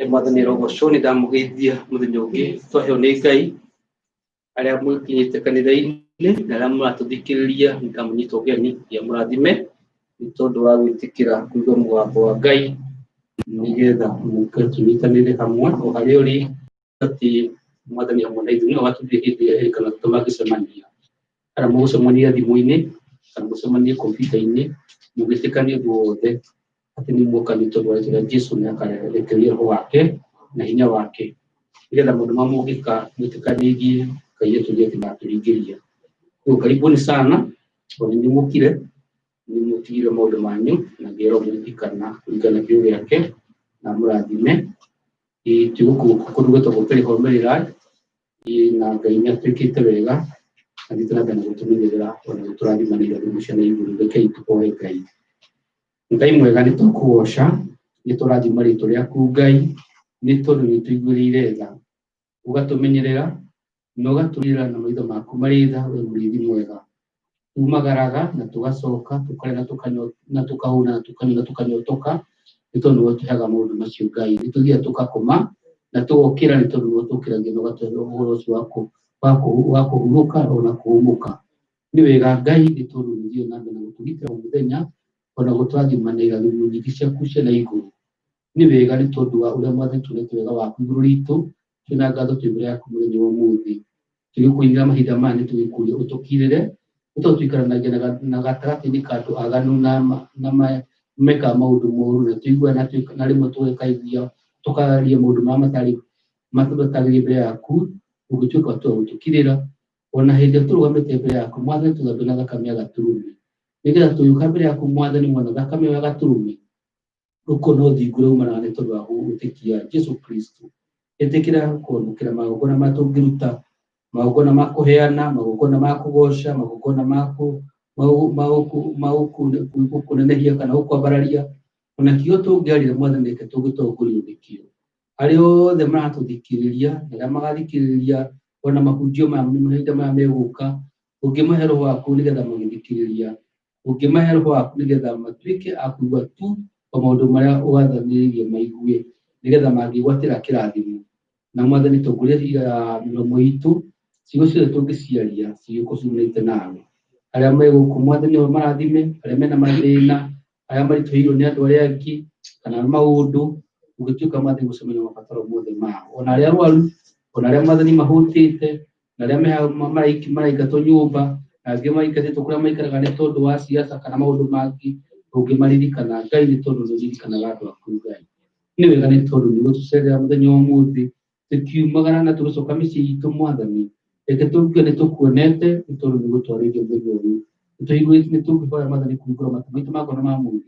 Mwathani rogoco nĩ ndamũgeithia mũthenya ũngĩ twaheo nĩ Ngai, arĩa mwĩkinyĩte kanitha-inĩ na arĩa mũratũthikĩrĩria nĩ ndamũnyita ũgeni ngia mũrathime nĩ tondũ wa gwĩtĩkĩra kũigua mũgambo wa Ngai, nĩgetha mũke tũnyitanĩre hamwe o harĩa ũrĩ atĩ Mwathani hamwe na ithuĩ no atũrie hĩndĩ ĩrĩa kana tũmagĩcemania, kana mũgũcemania thimũ-inĩ kana mũcemanie kompiuta-inĩ mũgĩtĩkania ũndũ wothe atĩ nĩ muoka nĩ tondũ wa rĩtwa Jesũ nĩ akarekereria roho wake na hinya wake, nĩgetha maũndũ mamwe mũngĩka mwĩtĩkanĩirie Ngai atũrie atĩ ndatũringĩria. Rĩu karibuni sana, tondũ nĩ mũkire nĩ mũtigire maũndũ manyu na ngero mũririkana kũringana na kiugo gĩake na mũrathime. Tigũkũ kũndũ gwĩtagwo Perihomerera na Ngai nĩ atwĩkĩte wega na nĩ tũrathiĩ na gũtũmenyerera ona gũtũrathima na irathimo cia na igũrũ. Rekei tũhoe Ngai. Ngai mwega nĩ tũkũgoca, nĩ tũrathima rĩtwa rĩaku Ngai, nĩ tondũ nĩ tũiguĩrĩire tha, ũgatũmenyerera na ũgatũrĩra na maitho maku marĩ tha, we mũrĩithi mwega. Tumagaraga na tũgacoka tũkarĩa na tũkahũna na tũkanyua na tũkanyotoka nĩ tondũ nĩwe ũtũheaga maũndũ macio Ngai. Nĩ tũthiaga tũgakoma na tũgokĩra nĩ tondũ nĩwe ũtũkĩragia na ũgatũhe ũhoro ũcio wa kũhurũka ona kũhũmũka. Nĩ wega Ngai nĩ tondũ nĩ ũthiĩ na mbere na gũtũgitĩra o mũthenya ona gũtũrathima na irathimo nyingĩ ciaku cia na igũrũ. Nĩ wega nĩ tondũ wa ũrĩa Mwathani tuonete wega waku igũrũ ritũ, twĩna ngatho twĩ mbere yaku mũthenya wa ũmũthĩ. Tũgĩkũinĩra mahinda maya nĩ tũgĩkũria ũtũkirĩre, nĩ tondũ tũikaranagia na gatagatĩ-inĩ ka andũ aganu na mekaga maũndũ moru na tũiguaga na rĩmwe tũkaria maũndũ marĩa matatagĩrĩire mbere yaku, ũngĩtuĩka wa gũtũkirĩra ona hĩndĩ ĩrĩa tũrũgamĩte mbere yaku Mwathani tũgambia na thakame ya gatũrũme, nĩgetha tũgĩũka mbere yaku Mwathani mwana thakame ya gatũrũme ũkona ũthingu ũrĩa umanaga nĩ tondũ wa gwĩtĩkia Jesũ Kristo. Ĩtĩkĩra kwamũkĩra magongona marĩa tũngĩruta, magongona ma kũheana, magongona ma kũgoca, magongona ma gũkũnenehia kana gũkwambararia, ona kĩo tũngĩarĩra Mwathani reke tũgĩtongorio nĩkĩo. Arĩa othe maratũthikĩrĩria na arĩa magathikĩrĩria ona mahunjio ma mahinda maya megũka, ũngĩmahe roho waku nĩgetha magĩthikĩrĩria, ũngĩmahe roho waku nĩgetha matuĩke a kũigua tu o maũndũ marĩa ũgathanĩrĩirie maigue, nĩgetha mangĩgwatĩra kĩrathimo. Na Mwathani tongoria mĩromo itũ, ciugo ciothe tũngĩciaria cigĩkorwo ciumanĩte nawe. Arĩa megũkũ Mwathani o marathime, arĩa mena mathĩna, arĩa maritũhĩirwo nĩ andũ arĩa angĩ kana maũndũ, ũgĩtuĩka Mwathani gũcemania mabataro mothe mao. Ona arĩa arwaru, ona arĩa Mwathani mahũtĩte, na arĩa maraingatwo nyũmba, na angĩ maingatĩtwo kũrĩa maikaraga nĩ tondũ wa siasa kana maũndũ mangĩ, ũngĩmaririkana Ngai nĩ tondũ nĩ ũririkanaga andũ aku Ngai. Nĩ wega nĩ tondũ nĩ ũgũtũcerera mũthenya wa ũmũthĩ, tũkiumagara na tũgĩcoka mĩciĩ itũ Mwathani, reke tũge nĩ tũkuonete nĩ tondũ nĩ ũgũtwarĩria mũthenya ũyũ. Nĩ tũngĩhoya Mwathani kũhingũra matũ maitũ ma ngoro ma mũndũ,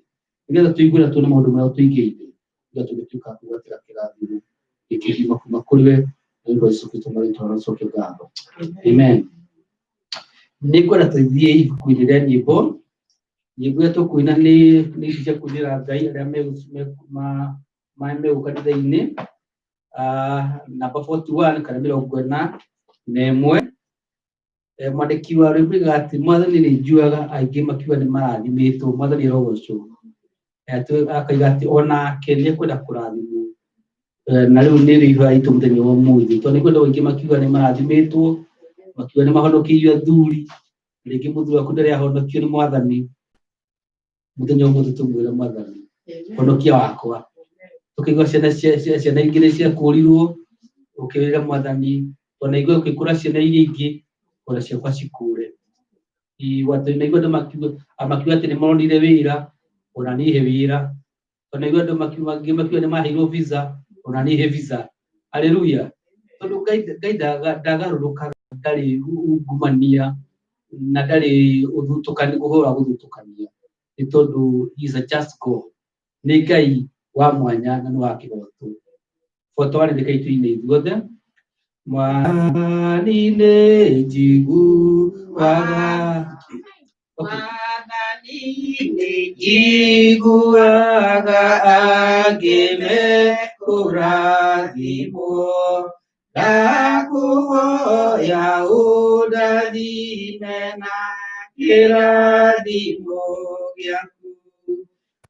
nĩgetha tũigue na tuone maũndũ marĩa ũtũigĩire, nĩgetha tũgĩtuĩka a kwĩgwatĩra kĩrathimo gĩkĩgiuma kuuma kũrĩ we, na nĩ ũndũ wa Jesũ Kristo marĩtwa tũcokie ngatho. Amen. Nĩ ngwenda tũthiĩ ibuku-inĩ rĩa nyĩmbo. Nyĩmbo iria tũkũina nĩ ici cia kũinĩra Ngai arĩa megũka kanitha-inĩ, namba 41 kana 41. Mwandĩki wa rwĩmbo oigaga atĩ Mwathani nĩ njuaga aingĩ makiuga nĩ marathimĩtwo. Mwathani arogocwo. Akaiga atĩ onake nĩ ekwenda kũrathimwo. Na rĩu nĩ ihoya itũ mũthenya wa ũmũthĩ, tondũ nĩ kwenda aingĩ makiuga nĩ marathimĩtwo, makiuga nĩ mahonokeirio athuri, rĩngĩ mũthuri waku ndarĩ ahonokio nĩ Mwathani. Mũthenya wa ũmũthĩ tũmwĩre Mwathani, honokia wakwa. Tũkĩigua ciana ingĩ nĩ ciakũũrirwo, ũkĩwĩra Mwathani, ona igwe ũgĩkũra ciana iria ingĩ, ona ciakwa cikũũre. Naigua andũ makiuga atĩ nĩ moronire wĩra, ona niĩ he wĩra. Ona igua andũ makiuga nĩ maheirwo visa, ona niĩ he visa. Haleluya. Tondũ Ngai ndagarũrũkaga, ndarĩ ungumania na ndarĩ ũhoro wa gũthutũkania, nĩ tondũ he is a just God. Nĩ Ngai wa mwanya na nĩ wa kĩhooto. Bota warĩrĩka itũ-inĩ ithuothe. Mwathani nĩ njiguaga, Mwathani nĩ njiguaga angĩme kũrathimwo, ndakũhoya ũndathime na kĩrathimo gĩaku.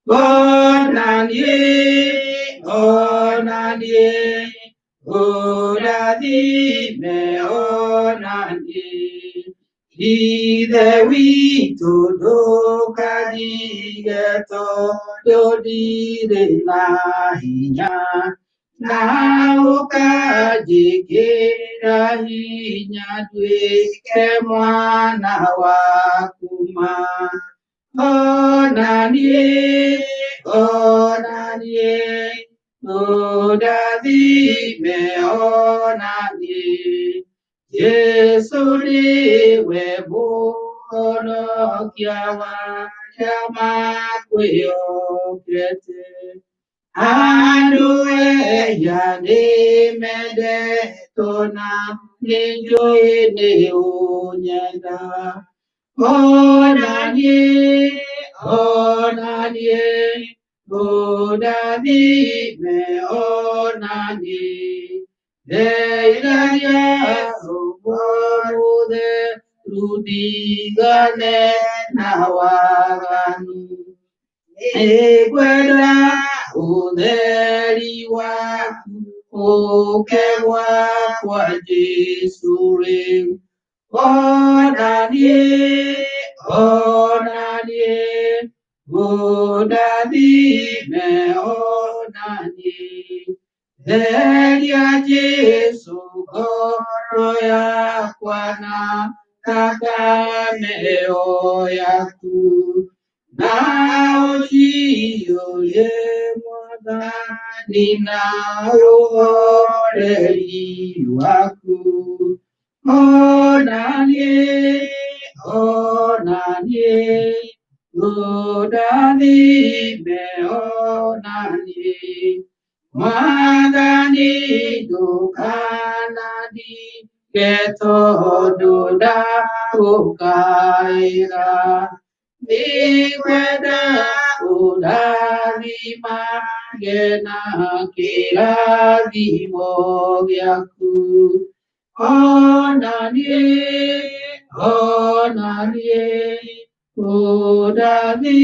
Onanie, onanie, oradime, onanie. Ide wito do kadigeto do dire nahinya. Nauka jikira hinya duike mwana wakuma. Onanie, onanie, odadime onanie. Yesu liwe buono kiawa chama kweo kete. Andue ya ni mede tona ni joe ni unyeda. Onanie, onanie, odadime onanie. Deidaya umorude rudigane nawaganu. Ekwela uderi waku okewa kwa Jesu re. Onanie, onanie, odadime onanie. Delia Jesu goro ya kwana kakameo yaku. Na ojio ye mwada nina oreli waku. Onanie, onanie, odadime onanie. Magani dukanadi keto duda ukaira. Niweda udari magena kira di mogyaku. Onanie, onanie, udari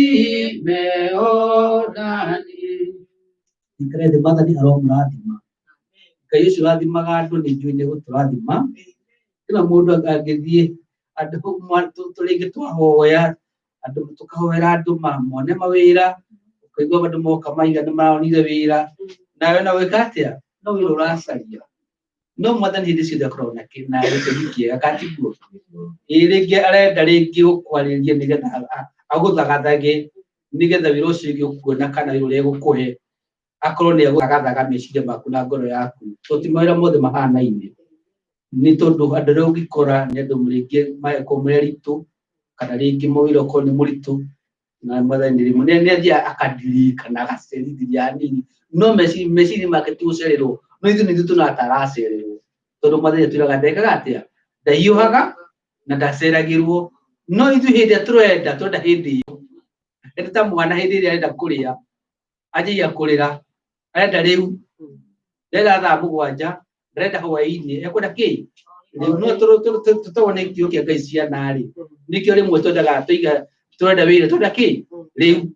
me onanie. Ikare de mata ni arom radima. Kayo suradima gado ni juine utradima. Kila muda agedi ada hukuman tu lagi tu ahoya. Ada tu kahoya adu mah mone mawira. Kayo bado mo kamai gado mau ni davira. Na wekatia. No wilo rasa dia. No madan hidi sida krona kina itu dia akati bu. Ile ge ale dari ge kwali ge niga agu takata ge niga da virosi ge ko nakana yule go kohe. Akoroni yago akathaga meciria maku na ngoro yaku to ti mawira mothe mahana ine ni tondu andu riu gikora ni andu ringi maeko meritu kana ringi mawira ko ni muritu na mathani rimwe ni athia akadirikana agacerithia nini no meciria make ti gucererwo no ithu ni tuna ataracererwo tondu mathani twiraga ndekaga atia ndahiuhaga na ndaceragirwo no ithu hindi turenda twenda hindi iyo eta mwana hindi iria arenda kuria ajia kurira arenda riu ndenda thaa mugwanja ndenda hwaini ekwenda ki riu no tutawone kio kia ngai ciana ri nikio rimwe twendaga tuiga turenda wira twenda ki riu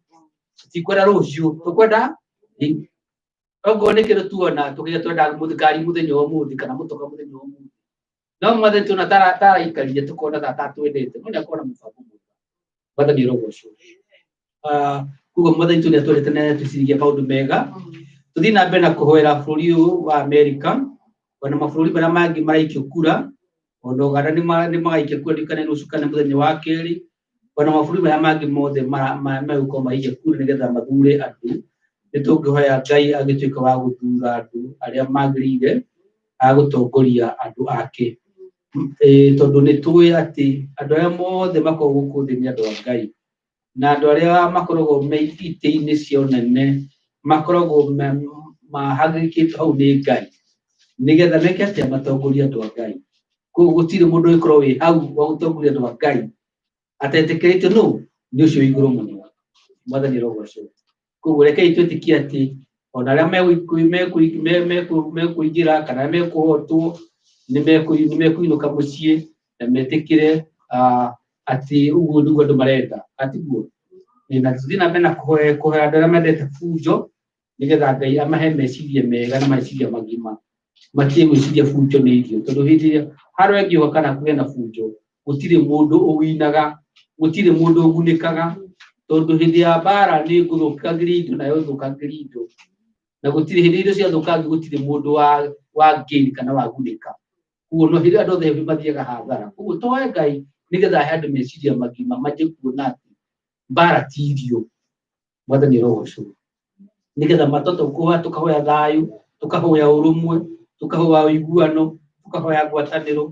tikwenda rucio tukwenda ogo nikiro tuona tukiga twenda muthikari muthenya umuthi kana mutoka muthenya umuthi no mathe tuna tara ikaria tukona tata twendete no ndakona mubango mwega ni rogo cio kugo mathe tuna twendete na tucirigia maundu mega tuthi na mbere na kuhoera bũrũri ũyũ wa Amerika ona mabũrũri marĩa mangĩ maraikio kura ona Uganda nĩ magaikia kura ndikane rũciũ kana mũthenya wa kerĩ ona mabũrũri marĩa mangĩ mothe megũkorwo maikia kura nĩgetha mathure andũ nĩ tũngĩhoya Ngai agĩtuĩka wa gũthura andũ arĩa magĩrĩire a gũtongoria andũ ake tondũ nĩ tũĩ atĩ andũ arĩa mothe makoragwo gũkũ thĩ nĩ andũ a Ngai na andũ arĩa makoragwo me itĩ-inĩ cia ũnene makoragwo mahagĩrĩkĩtwo hau nĩ Ngai nĩgetha meke atĩa matongoria andũ a Ngai koguo gũtirĩ mũndũ ũngĩkorwo wĩ hau wa gũtongoria andũ a Ngai atetĩkĩrĩtio nũ nĩ ũcio wĩ igũrũ mũno mwathani rogoco koguo rekei twĩtĩkie atĩ ona arĩa mekũingĩra kana mekũhotwo nĩ mekũinũka mũciĩ na metĩkĩre atĩ ũguo nĩguo andũ marenda atiguo na tũthina mbere na kũhe andũ arĩa mendete fujo nĩgetha Ngai amahe meciria mega na meciria magima matige gwĩciria fujo nĩ irio tondũ hĩndĩ ĩrĩa harĩa ĩngĩũka kana kũgĩa na fujo gũtirĩ mũndũ ũwinaga gũtirĩ mũndũ ũgunĩkaga tondũ hĩndĩ ya mbara nĩ ngũthũkagĩria indo nayo thũkagĩria indo na gũtirĩ hĩndĩ indo ciathũkangio gũtirĩ mũndũ wa gain kana wagunĩka koguo no hĩndĩ andũ othe mathiaga hathara koguo tũhoe Ngai nĩgetha ahe andũ meciria magima manjie kuona atĩ mbara ti irio Mwathani arogocwo nĩgetha matoto tũkahoya thayũ tũkahoya ũrũmwe tũkahoya ũiguano tũkahoya ngwatanĩro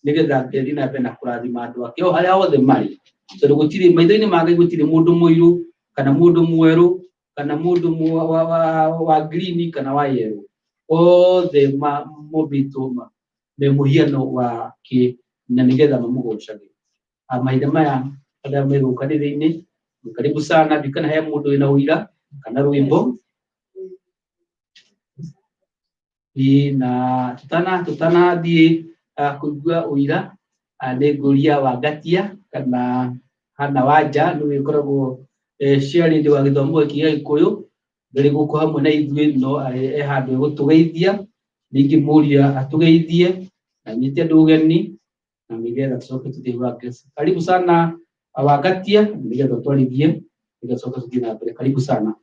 nĩgetha Ngai athiĩ na mbere na kũrathima andũ ake o harĩa othe marĩ tondũ gũtirĩ maitho-inĩ ma Ngai gũtirĩ mũndũ mũirũ kana mũndũ mwerũ kana mũndũ wa green kana wa yellow othe mombĩtwo me mũhiano wa na nĩgetha mamũgocage mahinda maya arĩa megũkanĩrĩinĩ karibu sana ndikana he mũndũ wĩna ũira kana rwĩmbo na tutanathiĩ kũigua ũira nĩ ngũria Wangatia kana Hana Wanja nĩwe ũkoragwo ciarĩndĩ wa gĩthomo gĩkĩ gĩa Gĩkũyũ ndĩrĩ gũkũ hamwe na ithuĩ no handũ gũtũgeithia ningĩ mũria atũgeithie na nyite andũ ũgeni na nĩgetha tũcoke tũthiĩ gwake karibu sana Wangatia nĩgetha twarithie nĩgetha tũcoke tũthiĩ na mbere karibu sana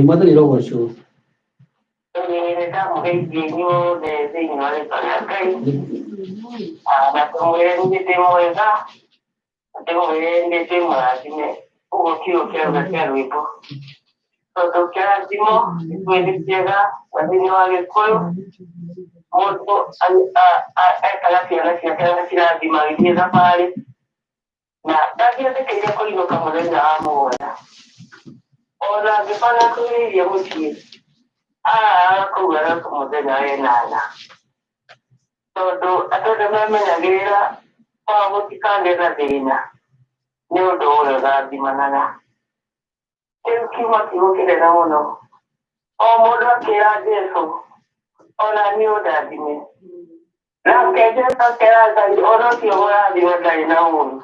Mwathani arogocwo Ora ngĩbana kwĩrĩirie mũciĩ kũgara mũthenya wenana tondũ andũ nĩmemenyagĩrĩra gũtikagĩe na thĩna nĩ ũndũ ũrĩa ũrathimanaga kĩu kiuma kiugo kĩnene mũno o mũndũ akĩra Jesũ ona niĩ ũndathime nake Jesũ akĩra Ngai ona ũcio mũrathime ndarĩ na ũũru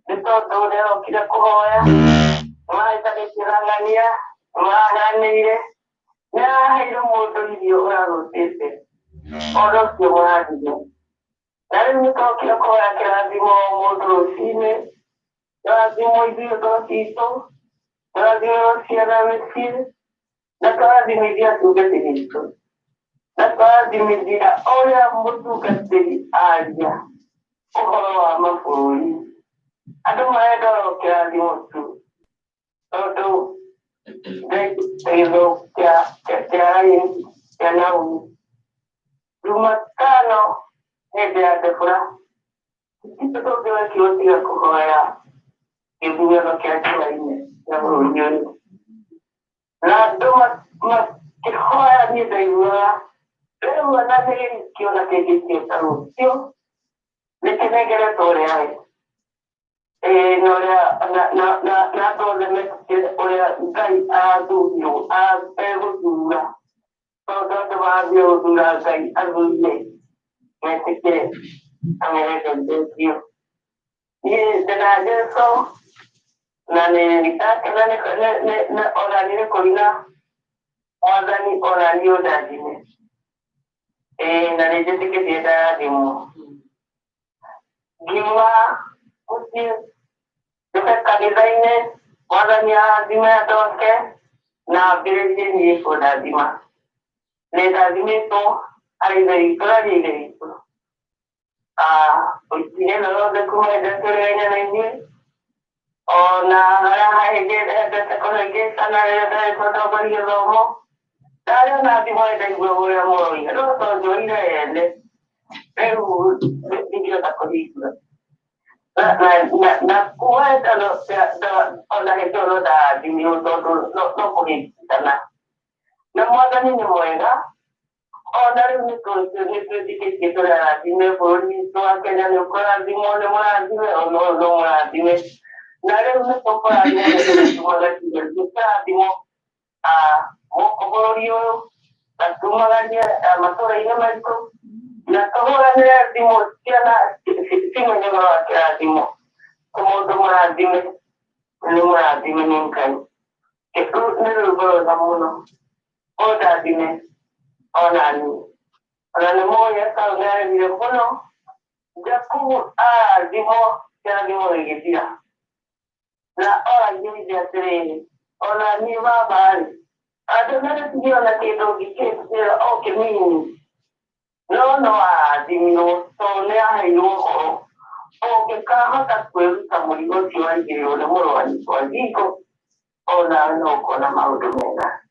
nĩ tondũ ũrĩa okire kũhoya Maitagĩkĩrangania mahanĩire nĩ aheire mũndũ irio ũragũtĩte ũndũ ũcio mũrathime na rĩu nĩtokire kũhoya kĩrathimo mũndũ rũcinĩ kĩrathimo ithuĩ ndo citũ kĩrathimo ciana mĩciĩ na kĩrathimithia atungatĩri aitũ na kĩrathimithia ũrĩa mũtungatĩri aria ũhoro wa mabũrũri andũ marenda o kĩrathimo tu tondũ gĩtho kĩa Naomi Jumatano hĩndĩ ya Debora tũtũngĩwekio tiga kũhoya gĩthurano kĩa kĩrainĩ kĩa bũrũri ũyũ na andũ makĩhoya niĩ ndaiguaga rĩu ona nĩgĩkĩona kĩngĩkĩta rũciũ nĩkĩnengeretwo ũrĩa we na andũ othe mekĩre ũrĩa Ngai athurĩrwo egũthura tondũ andũ mathiĩ gũthura Ngai athurire metĩkĩre amerekererio niĩ ndĩna Jesũ na nĩndakena ona nĩ kũina Mwathani ona niĩ ũndathime na nĩnjĩtĩkĩtie ndathimwo ngiuma mũciĩ njoke kanitha-inĩ Mwathani arathime andũ ake na ambĩrĩrie niĩ kũndathima nĩndathimĩtwo arĩ ithe witũ na niĩ ithe witũ ikinya ĩno yothe kuma hĩndĩ tũrĩaine na inyuĩ ona harĩa hahĩngĩ endete kũhĩngĩcana rĩrĩa ndarĩtwo ndongoria gĩthomo ndarĩ ona thimo ndaigua ũrĩa mũroiga no tonjoire ene rĩu ndingĩhota kũhingũra na kuwenda ona hĩndĩ ĩyo no ndathimio tondũ no kũhĩngĩcana na Mwathani nĩ mwega ona rĩu nĩtwĩtĩkĩtie tũrathime bũrũri witũ wa Kenya nĩ ũkũrathimwo nĩ mũrathime ona ũyũ no mũrathime na rĩu nĩtũkũrathimwo nĩtũrathimwo gũkũ bũrũri ũyũ Natumagania amatora y'amajwi nakaburanira ndimo cyana simenya bakira ndimo umuntu muradime n'ingani eku n'urugoro namuno odadime onani moya kaunara birokono jaku dimo cyana dimo regetia la ora yiri ya tere onani babali adonara tiyo na kedo gikera okay mini no dimo so le ayo o que caja tacuel tamurigo tiwa giro le moro ani so dico ona no con la maudumena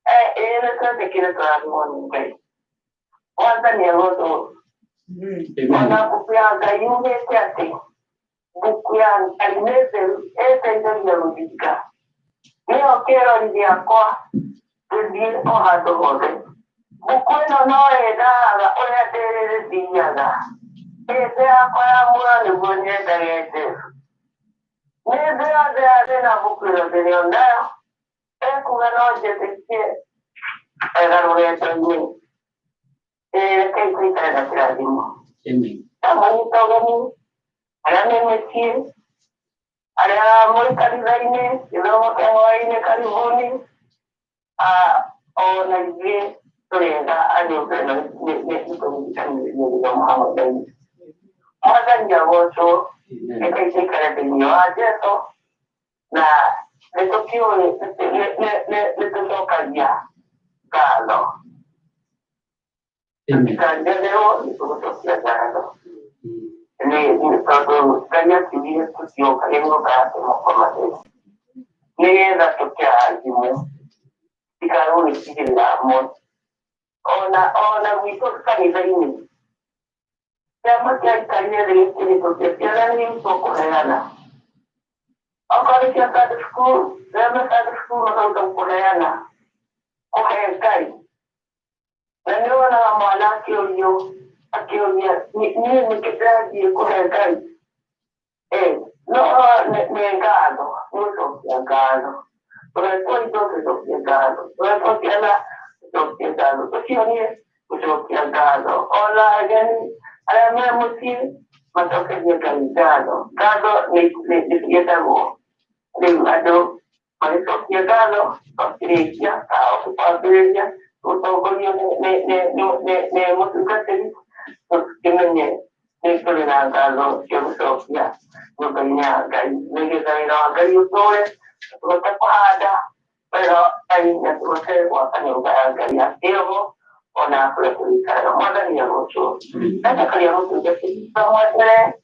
le cose che le troviamo in guarda ne avuto ona kupia ga yume tiate bukuya almeze tende ya logika leo quiero dia kwa di o hado hode bukuya no era oya tere dia da ese akora mura ni bonye dagete ne na bukuya de onda kugano jete era lo tani che questa da tradimo tamani togani ara ne meti ara mo kalizaine yo mo aine kalibuni o na je toyega ajo pero ne to ni Muhammad Makan jauh so, kita kaya dunia aja to. Nah, itu kyo itu to kaya kalau. Kaya deo itu to kaya. Ini kalau kaya sini itu kyo kaya mo kaya mo komate. Ini dah to kaya jimu. Ikaru ni sikila mo. Ona wito kaya ini. Siapa yang kaya dari itu jalan ini pokok hayana. Kalau siapa ada school, siapa ada school macam Koreana, Korea kai. Dan dia orang mana kioyo ni kita di Korea kai. No negado, no negado. Pero itu negado. Pero negado. Itu negado. Olah jadi ada mesti masuk ke gado ni go ado masuk ke gado ya atau pabriknya atau ne mesti kasih kemenye ni kalau gado masuk ya makanya gay gay utole ada pero yang terus akan gaya tiago ona kulikarana mwana ni yagocho hata kali yagocho jasi pamoja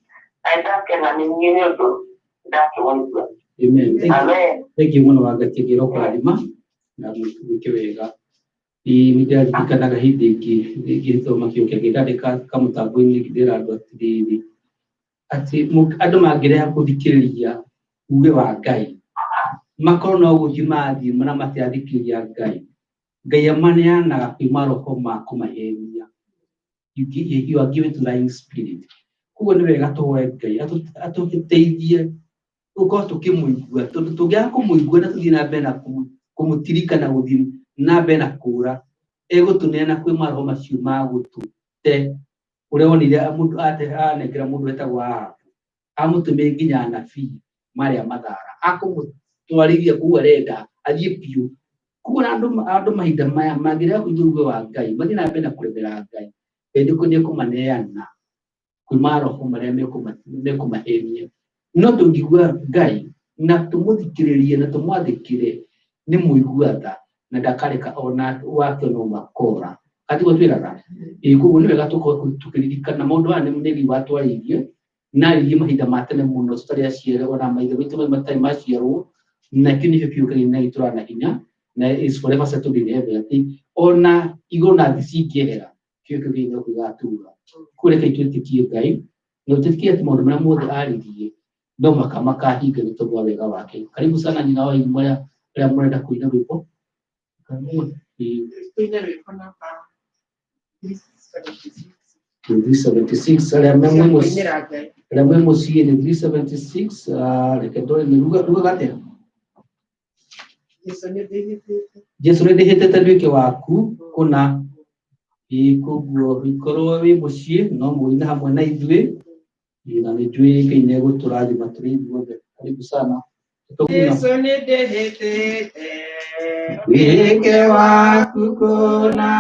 aida kena nyingine ndo ndaki wonwa amen thank you mwana wagati giro kalima na mkiwega imidali kikana hidi gito makio kigada kamutabwe ni kidera dotidi ati ado magire hakudikiriya uwe wa gai makono ugimadi mana mati adikiriya gai Gayamania na kimaro koma hemia. You are given to lying spirit. Who will never to work gay. Ato teidie. Uko to kimuigua. To gya kumuigua na tudina bena kumutirika na udin na bena kura. Ego tunena kimaro mashuma gutu. Te ureonile amudu ate negra mudu eta wa. Amutu menginya na fi Maria Madara. Ako tuwaligia kuwarega ajipio. Kuna ando mahida maya magira kujuruwe wa gai madina apenda kulebera gai ende kunye kumaneana kumaro kumareme kumahemia noto ngigwa gai na tumudikiririe na tumwadikire ni muiguata na dakareka ona wake no makora kati watwiraga ikubu niwe gatuko tukirika na mundu ane munegi watu aliye na yi mahida matene muno story asiere ona mahida bitu matai masiero na kini fiuka ina itura na hinya na is forever settled in heaven ona igona disigera kyo kyo kugatura kule kaitutikie gai no tikie tumondo na mode aliye ndo makamaka higa bitobwa wega wake karibu sana nina wao immoya ya mwenda kuina bipo karibu kuina bipo na 376 la memo si en 376 le que todo el lugar gate Jesu nä ndä hä tä te nduä ke waku kå na koguo ikorwo wä må ciä no må ine hamwe na ithuä na nä njå Ngai nä gå tå rathima tå rä ithuothe. Karibu sana. Yesu nä ndä hä tä te wike waku kå na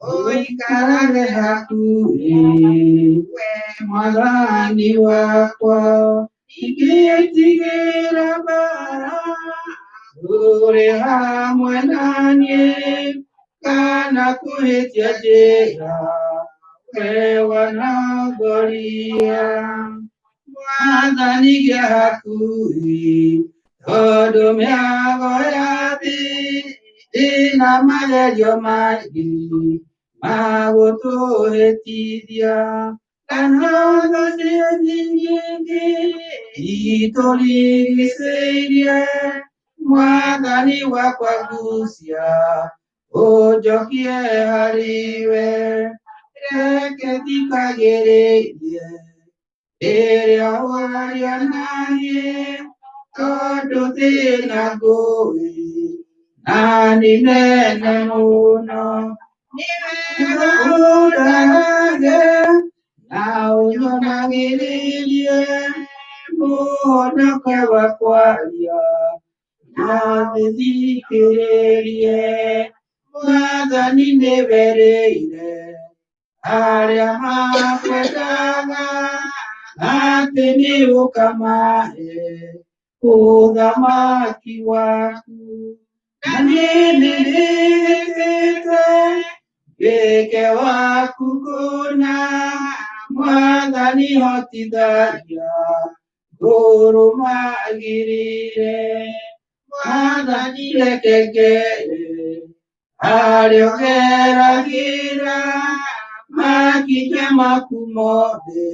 ũikarage hakuhĩ we mwathani wakwa ingĩtigĩra mbara ũrĩ hamwe naniĩ kana kũhĩtia njĩra we wanongoria mwathani gĩa hakuhĩ tondũ mĩago ya thĩ ĩna magerio maingĩ magũtũhĩtithia kana thũ nyingĩ itũrigicĩirie mwathani wakwa ngucia ũnjokie harĩwe reke thikagĩrĩrie rĩrĩa waria naniĩ tondũ thĩna ngũĩ na nĩ nene mũno nĩ wega ũndarage na ũnyonagĩrĩrie mũhonoke wa kwaria na thikĩrĩrie mwathani nĩ werĩire arĩa makwendaga atĩ nĩ ũkamahe ũthamaki waku na niĩ nĩndĩhĩtĩte wĩke waku kũna mwathani hotithagia ngũrũmagĩrĩre mwathani reke ngere harĩa ũgeragĩra makinya maku mothe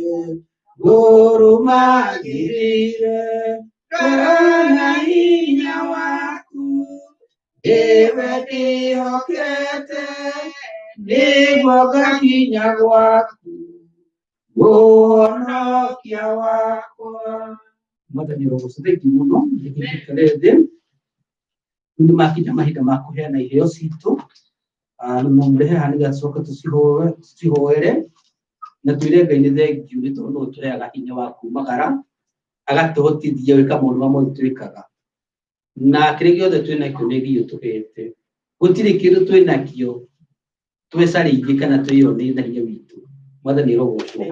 ngũrũmagĩrĩre kana hinya waku ewe ndĩhokete nĩguo ngakinya gwaku mũhonokia wakwa. Mwathani arogocithĩtie mũno gĩkĩrĩte thĩ nĩ makinya mahinda ma kũheana iheo citũ no mũrehe haha nĩgacoka tũcihoere na twĩre Ngai nĩ thengiũ nĩ tondũ no tũheaga hinya wa kumagara agatũhotithia gwĩka maũndũ mamwe twĩkaga na kĩrĩa gĩothe twĩnakĩo nĩ gĩo tũhete gũtirĩ kĩndũ twĩnakĩo twĩcarĩirie kana twĩyonire na hinya witũ. Mwathani arogocwo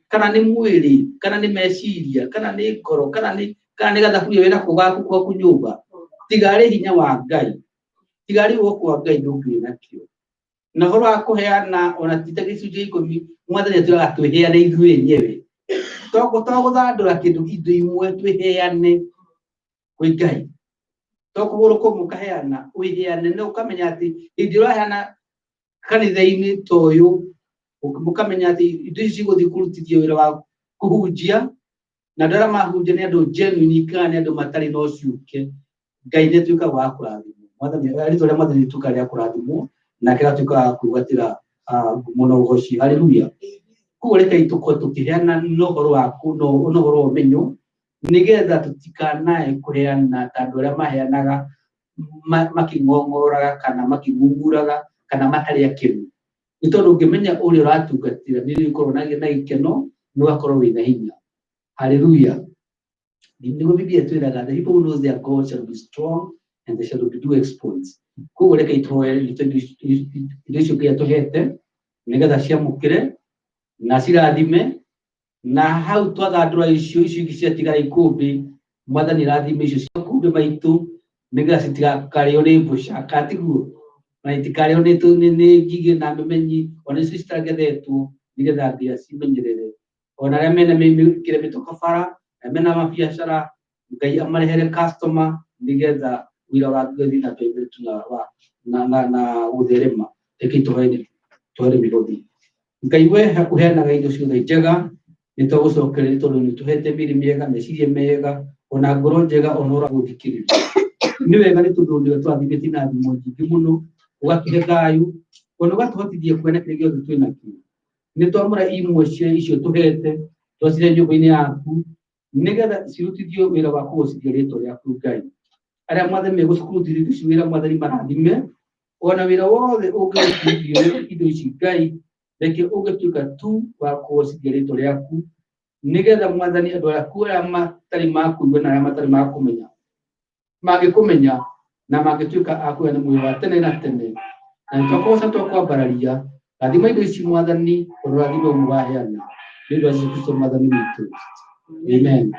kana nĩ mwĩrĩ kana nĩ meciria kana nĩ ngoro kana nĩ gathaburia wĩna kũgaku gwaku nyũmba tigarĩ hinya wa Ngai tigarĩ guoko kwa Ngai ndũngĩrĩ nakĩo na ũhoro wa kũheana ona ti ta gĩcunjĩ 10 mwathani atũraga twĩheane ithuĩ enyewe togũthandũra kĩndũ indo imwe twĩheane kwĩ Ngai tokũgũrũka mũkaheana wĩheane na ũkamenya atĩ hĩndĩ ũraheana kanitha-inĩ ta ũyũ mũkamenya atĩ indo ici cigũthiĩ kũrutithia wĩra wa kũhunjia na andũ arĩa mahunjia nĩ andũ genuine kana nĩ andũ matarĩ na ũcuuke Ngai nĩ atuĩkaga wa kũrathimwo. Mwathani rĩtwa rĩa Mwathani rĩtuĩkaga rĩa kũrathimwo nake agatuĩka wa kwĩgwatĩra mũno ũgoci. Haleluya. Koguo rekei tũkorwo tũkĩheana na ũhoro wa ũmenyo nĩgetha tũtikanae kũheana ta andũ arĩa maheanaga makĩng'ong'oraga kana makĩng'ung'uraga kana matarĩ akĩru nĩ tondũ ũngĩmenya ũrĩa ũratungatĩra nĩ ũkorwo na gĩkeno na ũgakorwo wĩna hinya. Haleluya. Nĩguo Biblia ĩtwĩraga the people who know their God shall be strong and they shall do exploits. Koguo rekei tũhoere indo icio Ngai atũhete nĩgetha ciamũkĩre na cirathime na hau twathandũra icio ingĩ ciatigara ikũmbĩ Mwathani rathime icio cia ikũmbĩ maitũ nĩgetha citigakarĩo nĩ mbũca katiguo na itikarĩo nĩ ngigĩ na memenyi ona icio citagethetwo nĩgetha mbĩa cimenyerere ona arĩa mena mĩkĩre mĩtoka bara na mena mabiacara Ngai amarehere customer nĩgetha wĩra wa Ngai na mbere na gũtherema. Rekei tũhoere mĩhothi. Ngai we ũheanaga indo ciothe njega nĩ tũgũcokeria nĩ tondũ nĩ tũhete mĩĩrĩ mĩega meciria mega ona ngoro njega ona ũragũthikĩrĩria nĩ wega nĩ tondũ nĩ twathimĩte na thimo nyingĩ mũno ũgatũhe thayũ ona ũgatũhotithia kuona kĩrĩa gĩothe twĩnakĩo. Nĩ twamũra imwe cia icio tũhete twacire nyũmba-inĩ yaku nĩgetha cirutithio wĩra wa kũgocithia rĩĩtwa rĩaku Ngai aria mwathani megũcukuru thiri ici wĩra mwathani marathime ona wĩra wothe ũngĩrutithio indo ici Ngai reke ũgĩtuĩka tu wa kũgocithia rĩtwa rĩaku nĩgetha mwathani andũ arĩa matarĩ makũigua na arĩa matarĩ makũmenya mangĩkũmenya na magĩtuĩka akuoya nĩ muoyo wa tene na tene na nĩtwakoca twakwambararia rathima indo ici mwathani ũrathime ũmwe waheana nĩ ũndũ wa Jesũ Kristo mwathani witũ amen.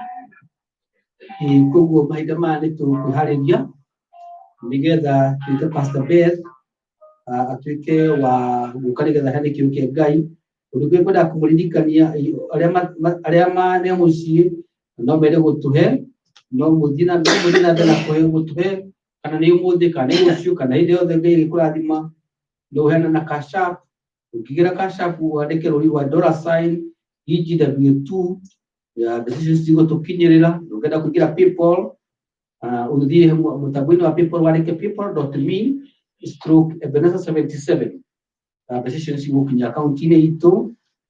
Koguo mahinda maya nĩ tũkwĩharĩria nĩgetha twĩte Pastor Beth atuĩke wa gũka nĩgetha heane kĩrĩro kĩa Ngai ũndũ ũngĩ ngwenda kũmũririkania arĩa marĩ mũciĩ no mende gũtũhe no mũthiĩ na mbere na kũhe gũtũhe kana nĩ ũmũthĩ kana nĩ rũciũ kana hĩndĩ yothe Ngai gĩkũrathima no ũheana na cash app ũkĩgĩra cash app wandĩke rũri rwa $ EGW2 ya decisions cigũtũkinyĩrĩra ũngĩenda kũingĩra PayPal ũthiĩ mũtambo-inĩ wa PayPal wandĩke paypal.me/Ebenezer77 decisions cigũkinya akaunti-inĩ itũ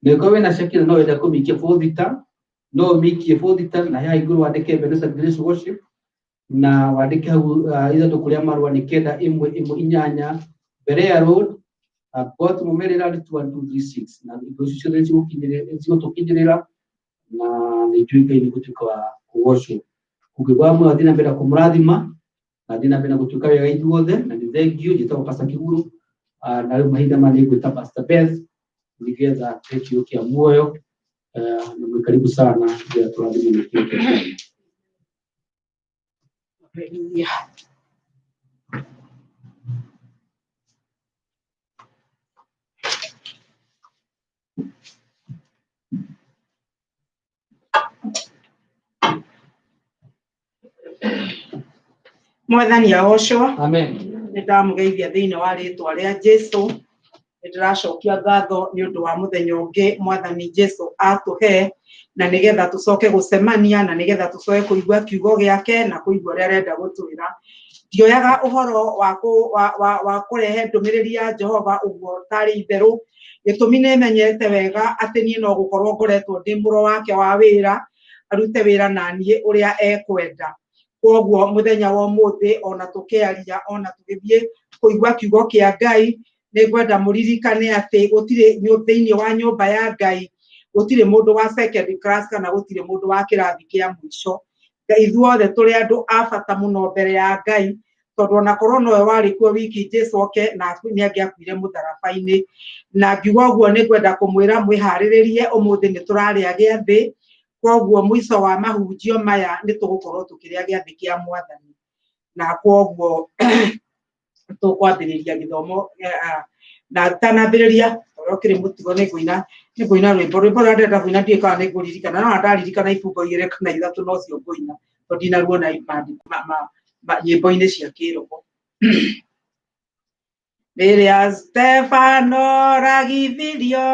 na ĩkorwo wĩna ceki no wenda kũmĩikia Fodita no ũmĩikie Fodita na haha igũrũ wandĩke Ebenezer Grace Worship na wandĩke hau ithandũkũ rĩa marũa nĩ 9118 Berea Road Port Mumerera 21236 na indo icio ciothe cigũtũkinyĩrĩra na nĩ njũĩ Ngai nĩ gũtuĩka wa kũgocwo kũngĩgwa mwe athĩ na mbere kũmũrathima na athĩ na mbere gũtuĩka wega ithuothe na nĩ thengiũ njĩtagwo Pastor Kĩgũrũ na rĩu mahinda maya nĩ ngwĩta Pastor Beth nĩgetha kĩrĩro kĩa muoyo na mwĩ karibu sana nĩgetha tũrathime kĩrĩro kĩa Ngai. Mwathani agocwo. Amen. Nĩndamũgeithia thĩinĩ wa rĩtwa rĩa Jesũ. Nĩndĩracokia ngatho nĩ ũndũ wa mũthenya ũngĩ Mwathani Jesũ atũhe na nĩgetha tũcoke gũcemania na nĩgetha tũcoke kũigua kiugo gĩake na kũigua ũrĩa arenda gũtwĩra. Ndioyaga ũhoro wa kũrehe ndũmĩrĩri ya Jehova ũguo tarĩ itherũ gĩtũmi nĩmenyete wega atĩ niĩ no gũkorwo ngoretwo ndĩ mũro wake wa wĩra arute wĩra na niĩ ũrĩa ekwenda. Koguo mũthenya wa ũmũthĩ ona tũkĩaria ona tũgĩthiĩ kũigua kiugo kĩa Ngai nĩngwenda mũririkane atĩ gũtirĩ thĩinĩ wa nyũmba ya Ngai gũtirĩ mũndũ wa second class kana gũtirĩ mũndũ wa kĩrathi kĩa mũico. Ithuothe tũrĩ andũ a bata mũno mbere ya Ngai tondũ ona korwo nowe warĩ kuo wiki Jesũ oke na nĩangĩakuire mũtharaba-inĩ na ngiuga ũguo nĩngwenda kũmwĩra mwĩharĩrĩrie ũmũthĩ nĩ tũrarĩa gĩathĩ. Koguo mũico wa mahunjio maya nĩ tũgũkorwo tũkĩrĩa gĩathĩ kĩa Mwathani na koguo tũkwambĩrĩria gĩthomo na tanambĩrĩria ũkĩrĩ mũtugo nĩngũina rwĩmbo rũrĩa ndĩrenda kũina ndiũĩ kana nĩngũririkana no ndaririkana ibumba 2 kana 3 no cio ngũina tondũ ndinaruona nyĩmbo-inĩ cia kĩroho. Rĩrĩa Stefano ragithirio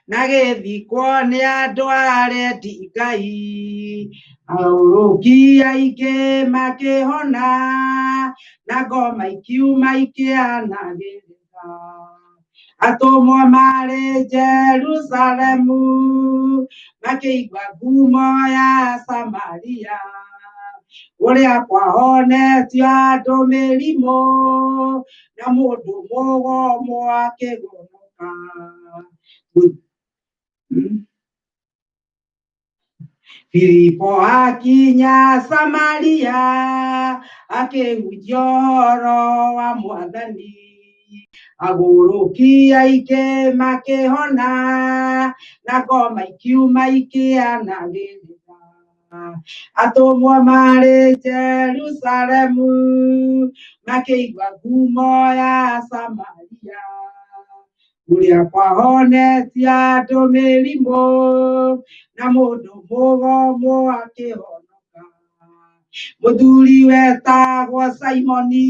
na gĩthikwo nĩ andũ arendi Ngai aũrũki aingĩ makĩhona na ngoma ikiuma ikĩanagĩrĩra atũmwo marĩ Jerusalemu makĩigua ngumo ya Samaria ũrĩa kwahonetio andũ mĩrimũ na mũndũ mũgomo akĩgonoka. Filipo akinya Samaria akĩhunjia ũhoro wa Mwathani agũrũki aingĩ makĩhona na ngoma ikiuma ikĩanagĩrĩra atũmwo marĩ Jerusalemu makĩigua ngumo ya Samaria ũrĩa kwahonetie andũ mĩrimũ na mũndũ mũgomo akĩhonoka. Mũthuri wetagwo Simoni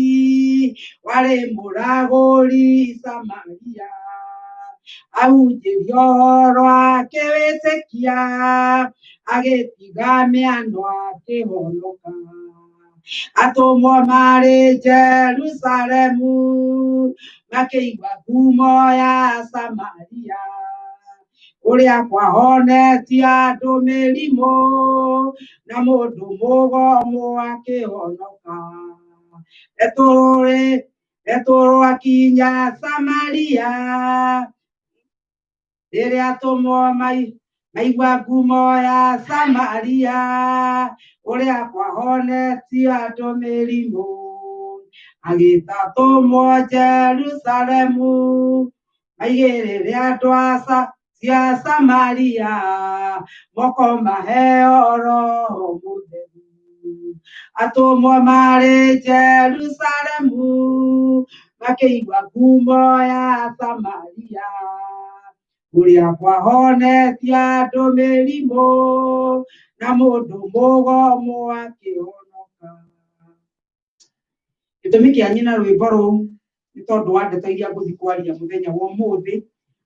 warĩ mũragũri Samaria ahunjĩrio ũhoro akĩwĩtĩkia agĩtiga mĩano akĩhonoka. Atũmwo marĩ Jerusalemu makĩigua ngumo ya Samaria uria kwahonetie andu mĩrimũ na mũndũ mũgomu akĩhonoka. Petro akinya Samaria rĩrĩa atũmwo maigua ngumo ya Samaria uria kwahonetie andu mĩrimũ agĩta atũmwo Jerusalemu maigĩrĩre andũ cia Samaria moko maheo Roho Mũtheru. Atũmwo marĩ Jerusalemu makĩigua ngumo ya Samaria uria kwahonetie andũ mĩrimũ na mũndũ mũgomu akĩhonoka. Gĩtũmi kĩa nyina rwĩmbo rũu nĩ tondũ wa ndeto iria ngũthiĩ kwaria mũthenya wa ũmũthĩ,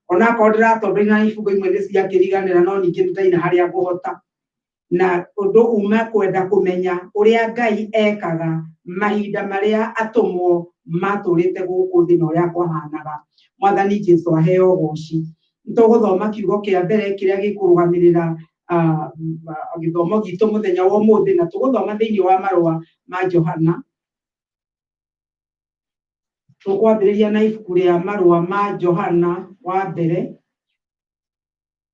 ona akorwo ndĩratondoria na ibungo imwe nĩ ciakĩriganĩra, no ningĩ ndaina harĩa ngũhota, na ũndũ uma kwenda kũmenya ũrĩa Ngai ekaga mahinda marĩa atũmwo matũrĩte gũkũ thĩ na ũrĩa kwahanaga. Mwathani Jesũ aheo ũgooci. Nĩtũgũthoma kiugo kĩa mbere kĩrĩa gĩkũrũgamĩrĩra gĩthomo gitũ mũthenya wa ũmũthĩ, na tũgũthoma thĩinĩ wa marũa ma Johana. Tũkwambĩrĩria na ibuku rĩa marũa ma Johana wa mbere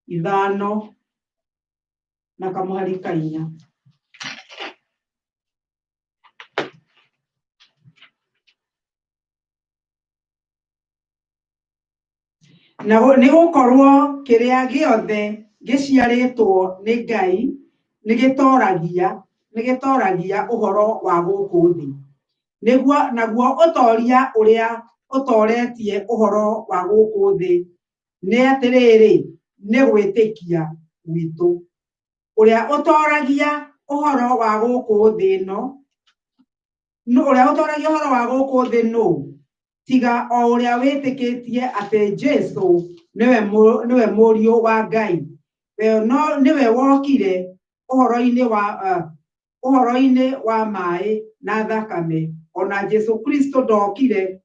5 na kamũhari 4. Na nĩ gũkorwo kĩrĩa gĩothe gĩciarĩtwo nĩ Ngai nĩ gĩtoragia ũhoro wa gũkũ thĩ. Naguo ũtoria ũrĩa ũtoretie ũhoro wa gũkũ thĩ nĩ atĩrĩrĩ, nĩ gwĩtĩkia gwitũ. Ũrĩa ũtoragia ũhoro wa gũkũ thĩ nũ tiga o ũrĩa wĩtĩkĩtie atĩ Jesũ nĩwe mũriũ wa Ngai. Nĩwe wokire ũhoro-inĩ wa maaĩ na thakame. Ona Jesũ Kristo ndokire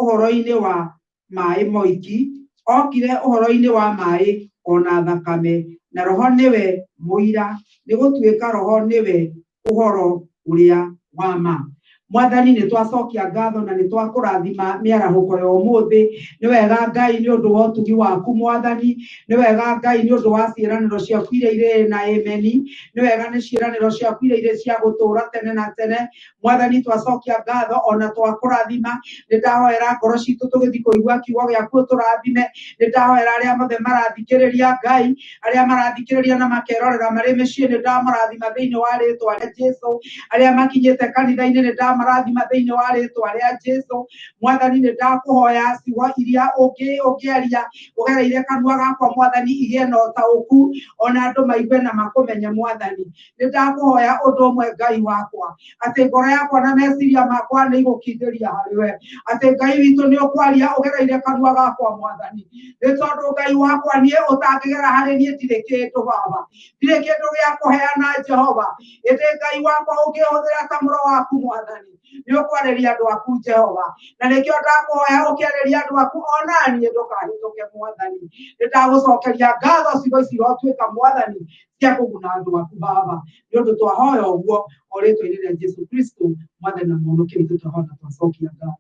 ũhoro-inĩ wa maaĩ moiki, okire ũhoro-inĩ wa maaĩ ona thakame. Na Roho nĩwe mũira, nĩ gũtuĩka Roho nĩwe ũhoro ũrĩa wa ma. Mwathani nĩ twacokia ngatho na nĩ twakũrathima mĩarahũko ya ũmũthĩ. Nĩ wega Ngai nĩ ũndũ wa ũtugi waku Mwathani, nĩ wega Ngai nĩ ũndũ wa ciĩranĩro ciaku iria irĩ na ameni, nĩ wega nĩ ciĩranĩro ciaku iria irĩ cia gũtũũra tene na tene. Mwathani twacokia ngatho ona twakũrathima. Nĩ ndahoera ngoro citũ tũgĩthiĩ kũigua kiugo gĩaku tũrathime. Nĩ ndahoera arĩa mothe marathikĩrĩria Ngai, arĩa marathikĩrĩria na makerorera marĩ mĩciĩ, nĩ ndamarathima thĩinĩ wa rĩĩtwa rĩa Jesũ. Arĩa makinyĩte kanitha-inĩ nĩ ndamarathima thĩinĩ wa rĩĩtwa rĩa Jesũ. Mwathani nĩ ndakũhoya ciugo iria ũngĩaria ũgereire kanua gakwa Mwathani igĩe na ũtaũku, ona andũ maigue na makũmenye Mwathani. Nĩ ndakũhoya ũndũ ũmwe Ngai wakwa, atĩ ngoro yakwa na meciria makwa nĩ igũkindĩria harĩwe, atĩ Ngai witũ nĩ ũkwaria ũgereire kanua gakwa Mwathani. Nĩ tondũ Ngai wakwa niĩ ũtangĩgera harĩ niĩ ndirĩ kĩndũ Baba, ndirĩ kĩndũ gĩa kũheana Jehova. Ĩndĩ Ngai wakwa ũngĩhũthĩra ta mũro waku Mwathani, nĩ ũkwarĩria andũ aku Jehova, na nĩkĩo ndakũhoya ũkĩarĩria andũ aku ona niĩ ndũkahĩtũke Mwathani. Nĩ ndagũcokeria ngatho ciugo ici irotwĩka Mwathani cia kũguna andũ aku Baba, nĩ ũndũ twahoya ũguo o rĩĩtwa-inĩ rĩa Jesũ Kristo Mwathani na Mũhonokia witũ twahota twacokia ngatho.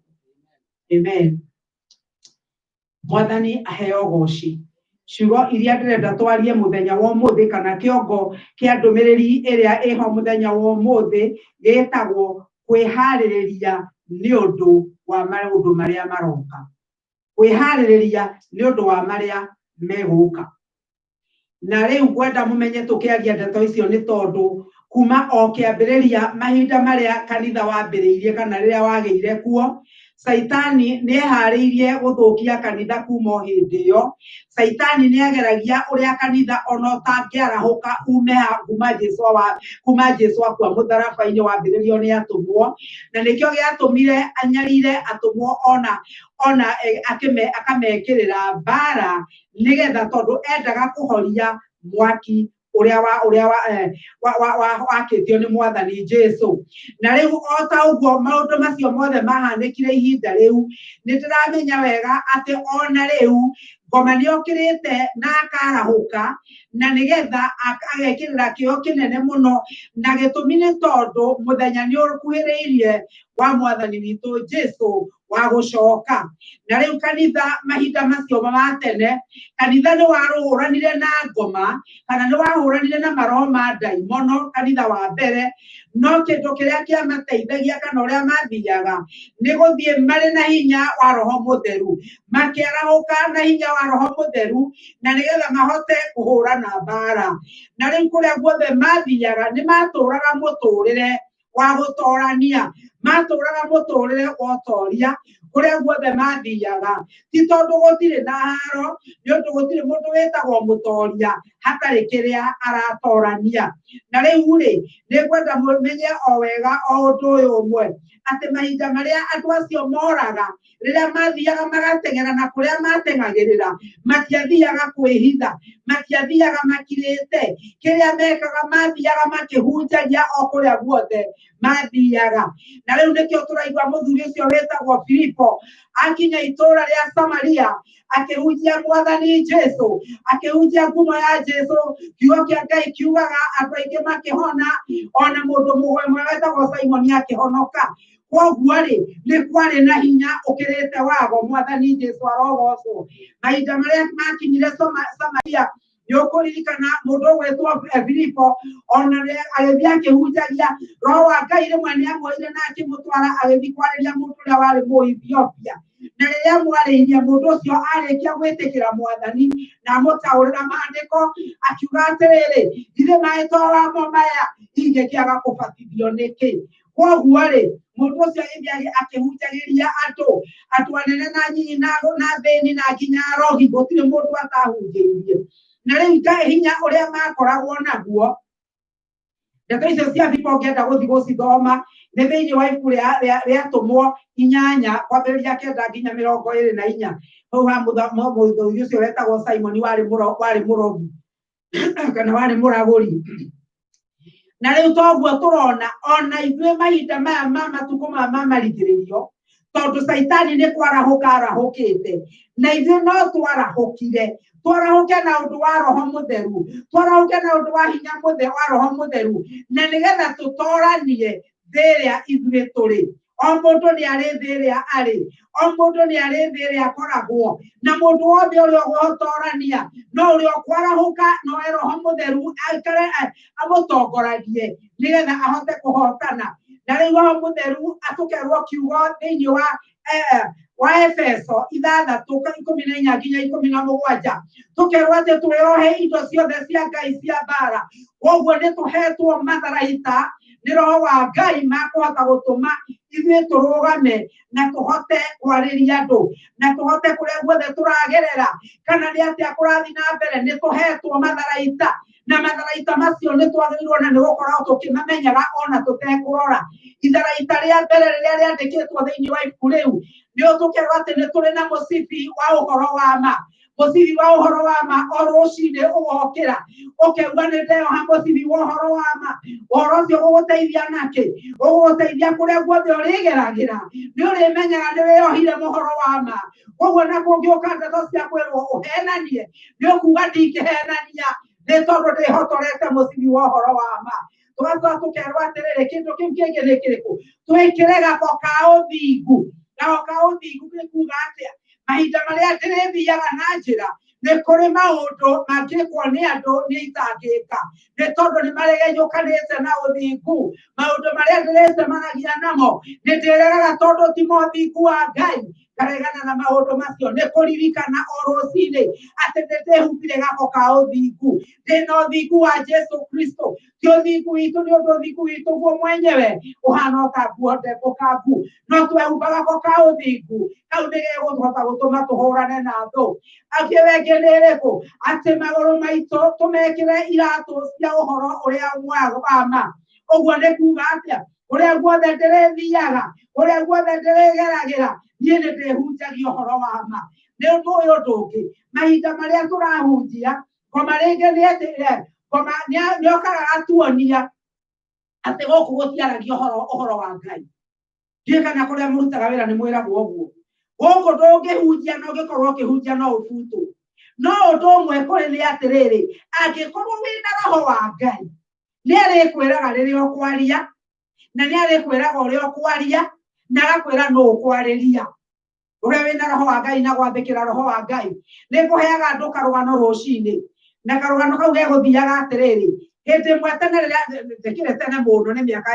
Amen. Mwathani aheo ũgooci. Ciugo iria ndĩrenda twarie mũthenya wa ũmũthĩ, kana kĩongo kĩa ndũmĩrĩri ĩrĩa ĩho mũthenya wa ũmũthĩ gĩtagwo kwĩharĩrĩria nĩ ũndũ wa maũndũ marĩa maroka. Kwĩharĩrĩria nĩ ũndũ wa marĩa megũka. Na rĩu ngwenda mũmenye tũkĩaria ndeto icio nĩ tondũ kuma o kĩambĩrĩria mahinda marĩa kanitha wambĩrĩirie kana rĩrĩa wagĩire kuo, Saitani nĩ eharĩirie gũthũkia kanitha kuma hĩndĩ ĩyo. Saitani nĩ ageragia ũrĩa kanitha ona ũtangĩarahũka kuma Jesũ akua mũtharaba-inĩ wambĩrĩrio nĩ atũmwo, na nĩkĩo gĩatũmire anyarire atũmwo ona akamekĩrĩra mbara, nĩgetha tondũ endaga kũhoria mwaki ũrĩa wakĩtio nĩ Mwathani Jesũ. Na rĩu o ta ũguo maũndũ macio mothe mahanĩkire ihinda rĩu, nĩ ndĩramenya wega atĩ ona rĩu ngoma nĩokĩrĩte na akarahũka na nĩgetha agekĩrĩra kĩo kĩnene mũno na gĩtũmi nĩ tondũ mũthenya nĩũkuhĩrĩirie wa mwathani witũ Jesũ wa gũcoka. Na rĩu kanitha mahinda macio ma tene, kanitha nĩ warũranire na ngoma kana nĩ wahũranire na maroho ma ndaimono kanitha wa mbere, no kĩndũ kĩrĩa kĩamateithagia kana ũrĩa mathiaga nĩ gũthiĩ marĩ na hinya wa roho mũtheru, makĩarahũka na hinya wa roho mũtheru na nĩgetha mahote kũhũrana mbara. Na rĩu kũrĩa guothe mathiaga nĩ matũraga mũtũrĩre wa gũtorania, matũraga mũtũrĩre wa ũtoria kũrĩa guothe mathiaga, ti tondũ gũtirĩ na haro, nĩ ũndũ gũtirĩ mũndũ wĩtagwo mũtoria hatarĩ kĩrĩa aratorania. Na rĩu rĩ, nĩngwenda mũmenye o wega o ũndũ ũyũ ũmwe, atĩ mahinda marĩa andũ acio moraga rĩrĩa mathiaga magateng'era na kũrĩa mateng'agĩrĩra, matiathiaga kwĩhitha, matiathiaga makirĩte, kĩrĩa mekaga mathiaga makĩhunjagia o kũrĩa guothe mathiaga. Na rĩu nĩkĩo tũraigua mũthuri ũcio wĩtagwo Filipo akinya itũũra rĩa Samaria akĩhunjia mwathani Jesũ, akĩhunjia ngumo ya Jesũ, kiugo kĩa Ngai kiugaga andũ aingĩ makĩhona, ona mũndũ mũmwe wetagwo Simoni akĩhonoka. Koguo rĩ, nĩ kwarĩ na hinya ũkĩrĩte wago, mwathani Jesũ arogocwo. Mahinda marĩa makinyire Samaria, nĩũkũririkana mũndũ ũgwĩtwo Filipo ona agĩthiĩ akĩhunjagia, roho wa Ngai rĩmwe nĩamuoire na akĩmũtwara agĩthiĩ kwarĩria mũndũ ũrĩa warĩ Mũethiopia. Na rĩrĩa mwarĩirie mũndũ ũcio arĩkia gwĩtĩkĩra mwathani na amũtaũrĩra maandĩko, akiuga atĩrĩrĩ, githĩ maĩ to wamo maya, ingĩkĩaga kũbatithio nĩkĩ? Koguo rĩ, mũndũ ũcio agĩthiĩ akĩhunjagĩria andũ anene na nyinyi na athĩni na nginya arogi, gũtirĩ mũndũ atahunjĩirie. Na rĩu hinya ũrĩa makoragwo naguo, ndeto icio cia Filipo ngĩenda gũthiĩ gũcithoma nĩ thĩinĩ wa ibuku rĩa Atũmwo 8 kwambĩrĩria 9 nginya 24. Hau ha mũthuri ũcio wetagwo Simoni warĩ mũrogi kana warĩ mũragũri. Na rĩu toguo tũrona ona ithuĩ mahinda maya ma matukũ ma marigĩrĩrio, tondũ Saitani nĩ kwarahũka arahũkĩte, na ithuĩ no twarahũkire, twarahũke na ũndũ wa roho mũtheru, twarahũke na ũndũ wa hinya wa roho mũtheru, na nĩgetha tũtoranie thĩ ĩrĩa ithuĩ tũrĩ. O mũndũ nĩ arĩ thĩ ĩrĩa arĩ, o mũndũ nĩ arĩ thĩ ĩrĩa akoragwo, na mũndũ wothe ũrĩa ũgũtorania no ũrĩa ũkwarahũka no roho mũtheru aikare amũtongoragie nĩgetha ahote kũhotana. Na rĩu roho mũtheru atũkerwo kiugo thĩinĩ wa Efeso 6:14 nginya 17, tũkerwo atĩ twĩohe indo ciothe cia Ngai cia mbara. Koguo nĩ tũhetwo matharaita nĩ roho wa Ngai makũhota gũtũma ithuĩ tũrũgame na tũhote kwarĩria andũ na tũhote kũrĩa guothe tũragerera kana nĩ atĩa kũrathiĩ na mbere, nĩ tũhetwo matharaita, na matharaita macio nĩ twagĩrĩirwo na nĩ gũkorwo tũkĩmamenyaga ona tũtekũrora. Itharaita rĩa mbere rĩrĩa rĩandĩkĩtwo thĩinĩ wa ibuku rĩu nĩ ũtũkerwo atĩ nĩ tũrĩ na mũcibi wa ũhoro wa ma. Mũcibi wa ũhoro wa ma o rũcinĩ ũgokĩra ũkauga nĩ ndeyoha mũcibi wa ũhoro wa ma. Ũhoro ũcio ũgũgũteithia nakĩ? Ũgũgũteithia kũrĩa guothe ũrĩgeragĩra, nĩ ũrĩmenyaga nĩ wĩyohire mũhoro wa ma. Koguo na kũngĩũka ndeto cia kwĩrwo ũhenanie, nĩ ũkuga ndingĩhenania nĩ tondũ ndĩhotorete mũcibi wa ũhoro wa ma. Tũgacoka tũkerwo atĩrĩrĩ, kĩndũ kĩu kĩngĩ nĩ kĩrĩkũ? Twĩkĩre gako ka ũthingu. Gako ka ũthingu nĩ kuuga atĩa? Mahinda marĩa ndĩrĩthiaga na njĩra, nĩ kũrĩ maũndũ mangĩkwo nĩ andũ nĩ itangĩka, nĩ tondũ nĩ maregeyũkanĩte na ũthingu. Maũndũ marĩa ndĩrĩcemanagia namo nĩ ndĩreraga tondũ ti mũthingu wa Ngai, ngaregana na maũndũ macio. Nĩ kũririkana o rũcinĩ atĩ nĩ ndĩhumbire gako ka ũthingu, ndĩna ũthingu wa Jesũ Kristo. Ti ũthingu witũ nĩ ũndũ ũthingu witũ guo mwenyewe ũhana ta nguo ndembũkangu, no twehumba gako ka ũthingu, kau nĩ gegũhota gũtũma tũhũrane na thũ. Akĩwengĩ nĩ ĩrĩkũ? Atĩ magũrũ maitũ tũmekĩre iratũ cia ũhoro ũrĩa wa ma. Ũguo nĩ kuuga atĩa? Kũrĩa guothe ndĩrĩthiaga, kũrĩa guothe ndĩrĩgeragĩra, niĩ nĩ ndĩhunjagia ũhoro wa ma. Nĩ ũndũ ũyũ ndũngĩ, mahinda marĩa tũrahunjia, ngoma rĩngĩ nĩ atĩ ngoma nĩokaga atuonia atĩ gũkũ gũtiaragio ũhoro wa Ngai. Ndiũĩ kana kũrĩa mũrutaga wĩra nĩ mwĩragwo ũguo. Gũkũ ndũngĩhunjia na ũngĩkorwo ũkĩhunjia no ũbutwo. no ndo mwe kuri ni atiriri angikorwo wina roho wa Ngai ni arikwiraga riri okwaria na ni arikwiraga uri okwaria na agakwira no okwariria uri wina roho wa Ngai na gwathikira roho wa Ngai ni kuheaga andu karugano rucini na karugano kau geguthiaga atiriri hindi mwetene riria ndekire tene mundu ni miaka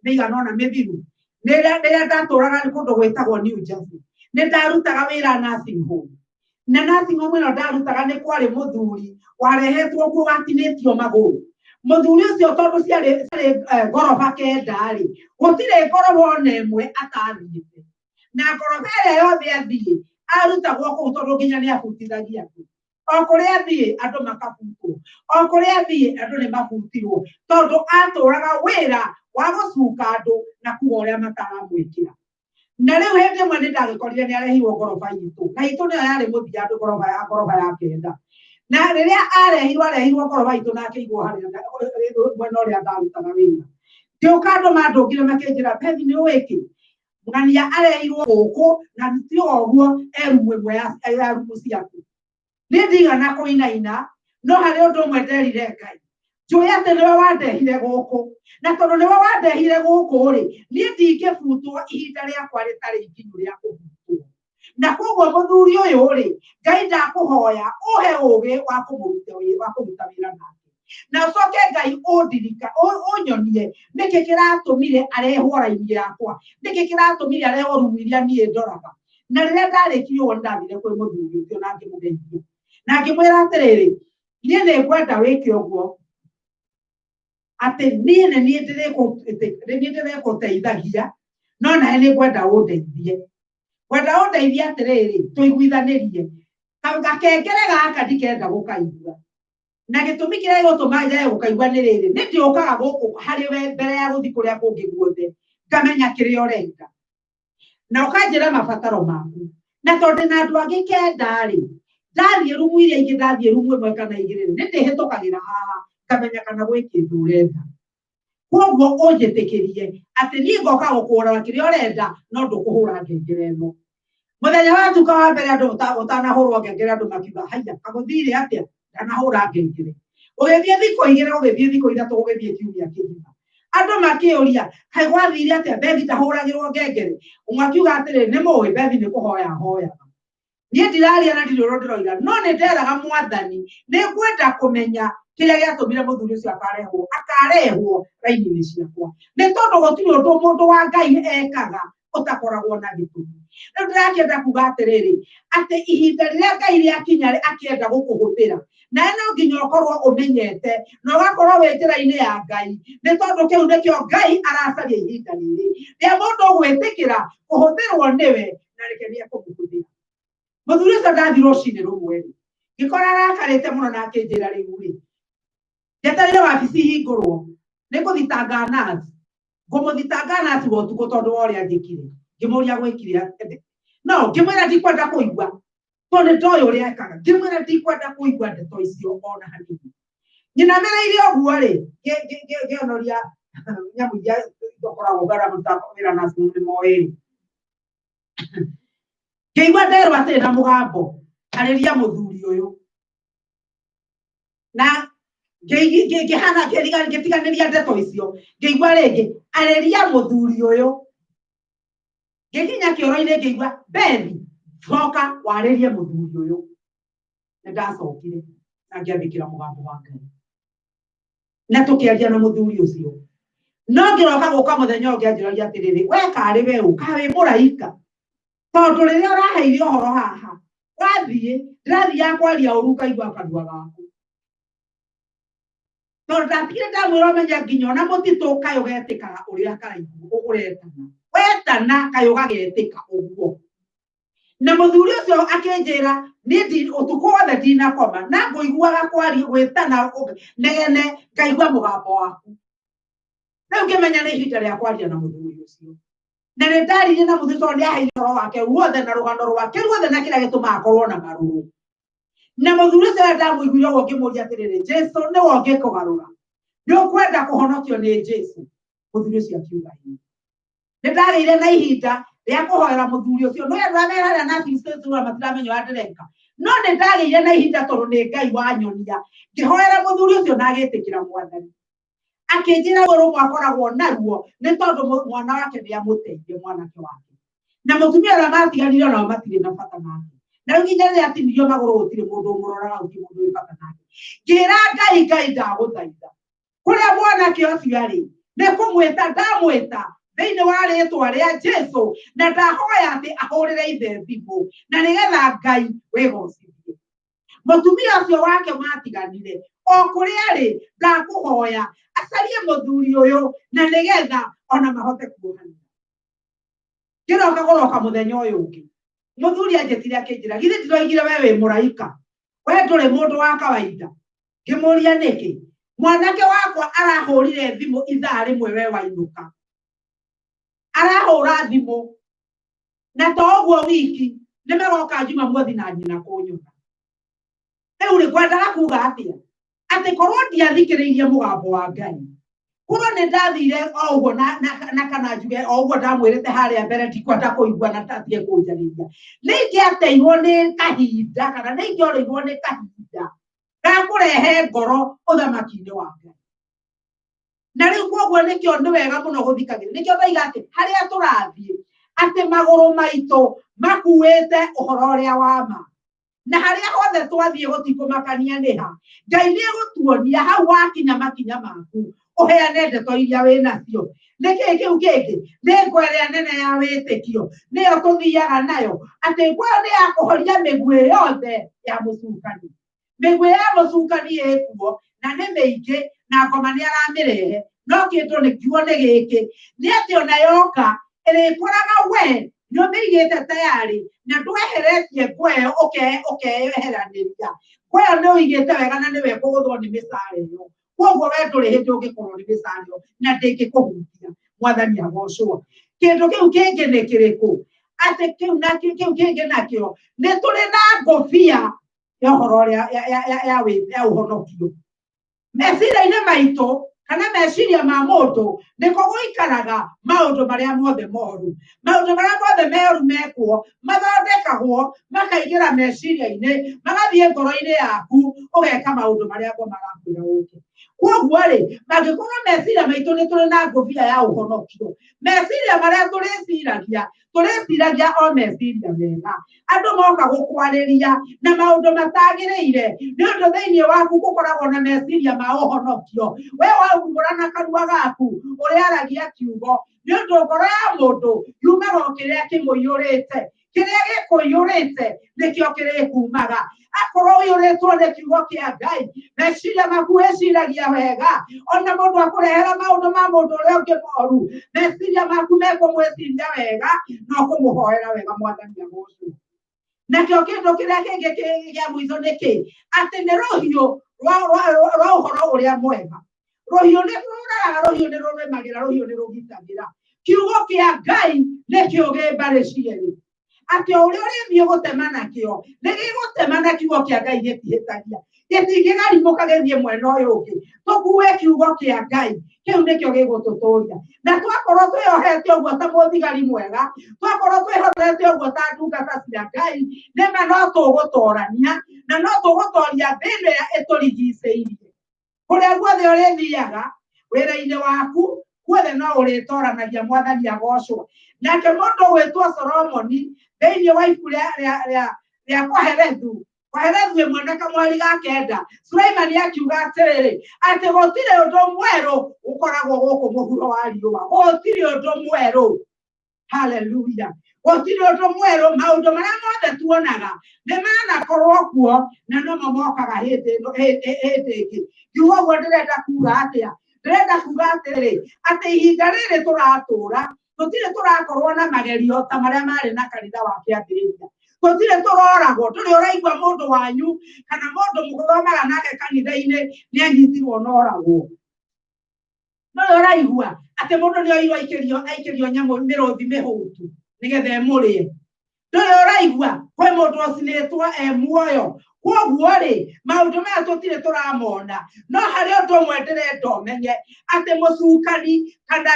migana ona mithiru riria ndaturaga ni kundu gwitagwo New Jersey ni ndarutaga wira nursing home na nursing home ino ndarutaga ni kwari muthuri warehetwo kuo watinitio maguru muthuri ucio tondu ciari gorofa kendari gutire gorofa ona imwe atathite na gorofa ĩrĩa yothe athie arutagwo kũu tondu nginya ni abutithagia tu o kuria athie andu makabutwo o kuria athie andu ni mabutirwo tondu aturaga wira wa gucuka andu na kuga uria mataramwikira na riu hindi mwe ni ndagikorire ni arehirwo gorofa itu na itu niyo yari muthia andu gorofa ya kenda na riria arehirwo gorofa itu na akĩigwo haria mwena uria ndarutaga wira ngĩũka andu mandũngire makĩnjĩra Bethi nĩ ũĩ ng'ania arehirwo gũkũ na ti ũguo erumu ĩmwe ya rumu ciaku nĩ ndigana kũinaina no harĩ ũndũ ũmwe nderire Ngai njũĩ atĩ nĩwe wandehire gũkũ na tondũ nĩwe wandehire gũkũ rĩ niĩ ndingĩbutwo ihinda rĩakwa rĩtarĩ ikinyu rĩa kũbutwo na koguo mũthuri ũyũ rĩ Ngai ndakũhoya ũhe ũũgĩ wa kũruta wĩra nake na ucoke Ngai ũndirika ũnyonie nĩkĩ kĩratũmire arehwo raini yakwa nĩkĩ kĩratũmire arehwo rumu iria niĩ ndoraga na rĩrĩa ndarĩkirie ũguo ndathire kwĩ mũthuri ũcio na ngĩmũgeithia na ngĩmwĩra atĩrĩrĩ niĩ nĩ ngwenda wĩke ũguo atĩ niĩ nĩ ndĩrekũteithagia no nawe nĩ ngwenda ũndeithie atĩrĩrĩ tũiguithanĩrie gakengere gaka ndikenda gũkaigua na gĩtũmi kĩrĩa gĩgũtũma njage gũkaigua nĩ rĩrĩ nĩ ndĩũkaga gũkũ harĩ we mbere ya gũthiĩ kũrĩa kũngĩ guothe ngamenya kĩrĩa ũrenda na ũkanjĩra mabataro maku na tondũ na andũ angĩ kenda rĩ ndathiĩ rumu iria ingĩ ndathiĩ rumu ĩmwe kana igĩrĩ nĩ ndĩhĩtũkagĩra haha ngamenya kana gwĩ kĩndũ ũrenda koguo ũnjĩtĩkĩrie atĩ niĩ ngoka gũkũhũra kĩrĩa ũrenda no ndũkũhũra ngengere ĩno muthenya wa tuka wa mbere andu utanahurwo ngengere andu makiuga haiya kaguthire atia ndanahura ngengere ugithie thiko igire ugithie thiko ithatu ugithie kiumia kigima andu makiuria kai gwathire atia Bethi ndahuragirwo ngengere umwakiuga atire ni muwi Bethi ni kuhoya hoya nie ndiraria na ndiroro ndiroiga no ni nderaga mwathani ni ngwenda kumenya kiria giatumire muthuri ucio akarehwo raini-ini ciakwa ni tondu gutiri undu mundu wa Ngai ekaga utakoragwo na gitumi rĩu ndĩrakĩenda kuga atĩrĩrĩ atĩ ihinda rĩrĩa Ngai rĩakinya akĩenda gũkũhũthĩra nawe no nginya ũkorwo ũmenyete na ũgakorwo wĩ njĩra-inĩ ya Ngai nĩ tondũ kĩu nĩkĩo Ngai aracaria ihinda rĩrĩ rĩa mũndũ gwĩtĩkĩra kũhũthĩrwo nĩwe na reke nĩekũmũhũthĩra mũthuri ũcio ndathi rũcinĩ rũmwe rĩ ngĩkora arakarĩte mũno na akĩnjĩra rĩu rĩ njeterere wabici hingũrwo nĩngũthitanga nathi ngũmũthitanga nathi wa ũtukũ tondũ wa ũrĩa njĩkire ngĩmũria gwĩkire no ngĩmwĩra ndikwenda kũigua tondũ ndoĩ ũrĩa ekaga ngĩmwĩra ndikwenda kũigua ndeto icio ona hanini nyinamereire ũguo rĩ ngĩonoria nyamũ iria ikoragwo ngaramuta wĩra nacio nĩ moĩ ngĩigua nderwo atĩ na mũgambo arĩria mũthuri ũyũ na ngĩhana ngĩtiganĩria ndeto icio ngĩigua rĩngĩ arĩria mũthuri ũyũ ngĩkinya kĩoro-inĩ ngĩigua Bethi coka warĩrie mũthuri ũyũ nĩ ndacokire na ngĩathĩkĩra mũgambo wa Ngai na tũkĩaria na mũthuri ũcio no ngĩroka gũka mũthenya ũngĩ anjĩragia atĩrĩrĩ we karĩ we ũka wĩ mũraika tondũ rĩrĩa ũraheire ũhoro haha wathiĩ ndĩrathiaga kwaria ũru ngaigua kanua gaku tondũ ndatigire ndamwĩra ũmenye nginya ona mũtitũ kaĩ ũgetĩkaga ũrĩa karaihu ũretana wetana kaĩ ũgagetĩka ũguo na mũthuri ũcio akĩnjĩra niĩ ũtukũ wothe ndinakoma na ngũiguaga kwaria gwĩtana negene ngaigua mũgambo waku rĩu ngĩmenya nĩ ihinda rĩa kwaria na mũthuri ũcio na nĩ ndaririe na mũthuri tondũ nĩaheire ũhoro wake ruothe na rũgano rwake ruothe na kĩrĩa gĩtũmaga akorwo na marũrũ na mũthuri ũcio ndamũiguire ũguo ngĩmũria atĩrĩrĩ Jesũ nĩwe ũngĩkũgarũra nĩ ũkwenda kũhonokio nĩ Jesũ mũthuri ũcio akiuga nĩ ndagĩire na ihinda rĩa kũhoera mũthuri ũcio no andũ arĩa harĩa na Kristo matĩramenya ũrĩa ndĩreka no nĩ ndagĩire na ihinda tondũ nĩ Ngai wanyonia ngĩhoera mũthuri ũcio na agĩtĩkĩra Mwathani akĩnjĩra ũrũmwe akoragwo naruo nĩ tondũ mwana wake nĩ amũteithie mwanake wake na mũtumia ũrĩa matiganire onao matirĩ na bata nake na rĩu nginya rĩrĩa atinirio magũrũ gũtirĩ mũndũ ũmũroraga gũtirĩ mũndũ wĩ bata nake ngĩra Ngai ndagũthaitha kũrĩa mwanake ũcio arĩ nĩ kũmwĩta ndamwĩta thĩinĩ wa rĩĩtwa rĩa Jesũ na ndahoya atĩ ahũrĩre ithe thimũ na nĩgetha Ngai wĩgocithie mũtumia ũcio wake matiganire o kũrĩa arĩ ndakũhoya acarie mũthuri ũyũ na nĩgetha ona mahote kuohania kĩroka gũroka mũthenya ũyũ ũngĩ mũthuri anjĩtire akĩnjĩra githĩ ndiroigire we wĩ mũraika we ndũrĩ mũndũ wa kawaida ngĩmũria nĩkĩ mwanake wakwa arahũrire thimũ ithaa rĩmwe we wainũka arahũra thimũ na to ũguo wiki nĩ magoka Jumamothi na nyina kũnyona rĩu nĩ kwendaga kuga atĩa atĩ korwo ndiathikĩrĩirie mũgambo wa Ngai korwo nĩ ndathire o ũguo na kana njuge o ũguo ndamwĩrĩte harĩa mbere ndikwenda kũigua na ndatige kũnjarĩria nĩ ingĩateirwo nĩ kahinda kana nĩ ingĩorĩirwo nĩ kahinda ga kũrehe ngoro ũthamaki-inĩ wa Ngai na rĩu koguo nĩkĩo nĩ wega mũno gũthikagĩrĩria nĩkĩo ndaiga atĩ harĩa tũrathiĩ atĩ magũrũ maitũ makuĩte ũhoro ũrĩa wa ma na harĩa hothe twathiĩ gũtikũmakania nĩ ha Ngai nĩ egũtuonia hau wakinya makinya maku ũheane ndeto iria wĩ nacio nĩkĩ kĩu kĩngĩ nĩ ngo ĩrĩa nene ya wĩtĩkio nĩyo tũthiaga nayo atĩ ngo nĩ ya kũhoria mĩguĩ yothe ya mũcukani mĩguĩ ya mũcukani ĩkuo na nĩ mĩingĩ na ngoma nĩ aramĩrehe no kĩndũ nĩ kiugo nĩ gĩkĩ nĩ atĩ ona yoka ĩrĩkoraga we nĩ ũmĩigĩte tayarĩ na ndweheretie ngo ĩyo ũkeyeheranĩria ngo ĩyo nĩ ũigĩte wega na nĩwe kũgũthwo nĩ mĩcara ĩyo koguo we ndũrĩ hĩndĩ ũngĩkorwo nĩ mĩcara ĩyo na ndĩngĩkũhutia Mwathani agocwo kĩndũ kĩu kĩngĩ nĩ kĩrĩkũ atĩ kĩu kĩngĩ nakĩo nĩ tũrĩ na ngũbia ya ũhoro ya ũhonokio meciria-inĩ maitũ kana meciria ma mũndũ nĩko gũikaraga maũndũ marĩa mothe moru maũndũ marĩa mothe meru mekuo mathondekagwo makaingĩra meciria-inĩ magathiĩ ngoro-inĩ yaku ũgeka maũndũ marĩa ngo marakwĩra ũke koguo rĩ mangĩkorwo meciria maitũ nĩ tũrĩ na ngũbia ya ũhonokio meciria marĩa tũrĩciragia o meciria mega andũ moka gũkwarĩria na maũndũ matagĩrĩire nĩ ũndũ thĩinĩ waku gũkoragwo na meciria ma ũhonokio we waumũra na kanua gaku ũrĩa aragia kiugo nĩ ũndũ ngoro ya mũndũ yumaga o kĩrĩa kĩmũiyũrĩte kĩrĩa gĩkũiyũrĩte nĩkĩo kĩrĩkumaga akorwo ũiyũrĩtwo nĩ kiugo kĩa Ngai meciria maku wĩciragia wega ona mũndũ akũrehera maũndũ ma mũndũ ũrĩa ũngĩ moru meciria maku mekũmwĩciria wega no kũmũhoera wega Mwathani agocwo nakĩo kĩndũ kĩrĩa kĩngĩ gĩa mũico nĩkĩ atĩ nĩ rũhiũ rwa ũhoro ũrĩa mwega rũhiũ nĩ rũraga rũhiũ nĩ rũrĩmagĩra rũhiũ nĩ rũgitagĩra kiugo kĩa Ngai nĩkĩo gĩmbarĩ cierĩ atĩ ũrĩa ũrĩthiĩ gũtema nakĩo nĩ gĩgũtema na kiugo kĩa Ngai gĩtihĩtagia gĩtingĩgarimũka gĩthiĩ mwena ũyũ ũngĩ tũkue kiugo kĩa Ngai kĩu nĩkĩo gĩgũtũtũria na twakorwo twĩyohete ũguo ta mũthigari mwega twakorwo twĩhotete ũguo ta ndungata cia Ngai nĩma no tũgũtorania na no tũgũtoria thĩ ĩrĩa ĩtũrigicĩirie kũrĩa guothe ũrĩthiaga wĩra-inĩ waku guothe no ũrĩtoranagia Mwathani agocwo nake mũndũ gwĩtwo Solomoni thĩinĩ wa ibuku rĩa Koherethu ĩmwe na kamweri ga kenda Sulaimani akiuga atĩrĩrĩ atĩ gũtirĩ ũndũ mwerũ ũkoragwo gũkũ mũhuro wa riũa gũtirĩ ũndũ mwerũ haleluya gũtirĩ ũndũ mwerũ maũndũ marĩa mothe tuonaga nĩ manakorwo kuo na no mokaga hĩndĩ ĩngĩ kiugo ũguo ndĩrenda kuga atĩa ndĩrenda kuga atĩrĩrĩ atĩ ihinda rĩrĩ tũratũra tũtirĩ tũrakorwo na magerio ta marĩa marĩ na kanitha wa kĩambĩrĩria tũtirĩ tũroragwo ndũrĩ ũraigua mũndũ wanyu kana mũndũ mũthomaga nake kanitha-inĩ nĩ anyitirwo na oragwo ndũrĩ ũraigua atĩ mũndũ nĩ oirwo aikĩrio nyamũ mĩrũthi mĩhũtu nĩgetha ĩmũrĩe ndũrĩ ũraigua kwĩ mũndũ ũcinĩtwo muoyo Koguo ri maundu maya tutire turamona no hari undu mwendere ndomenye ati mucukani kana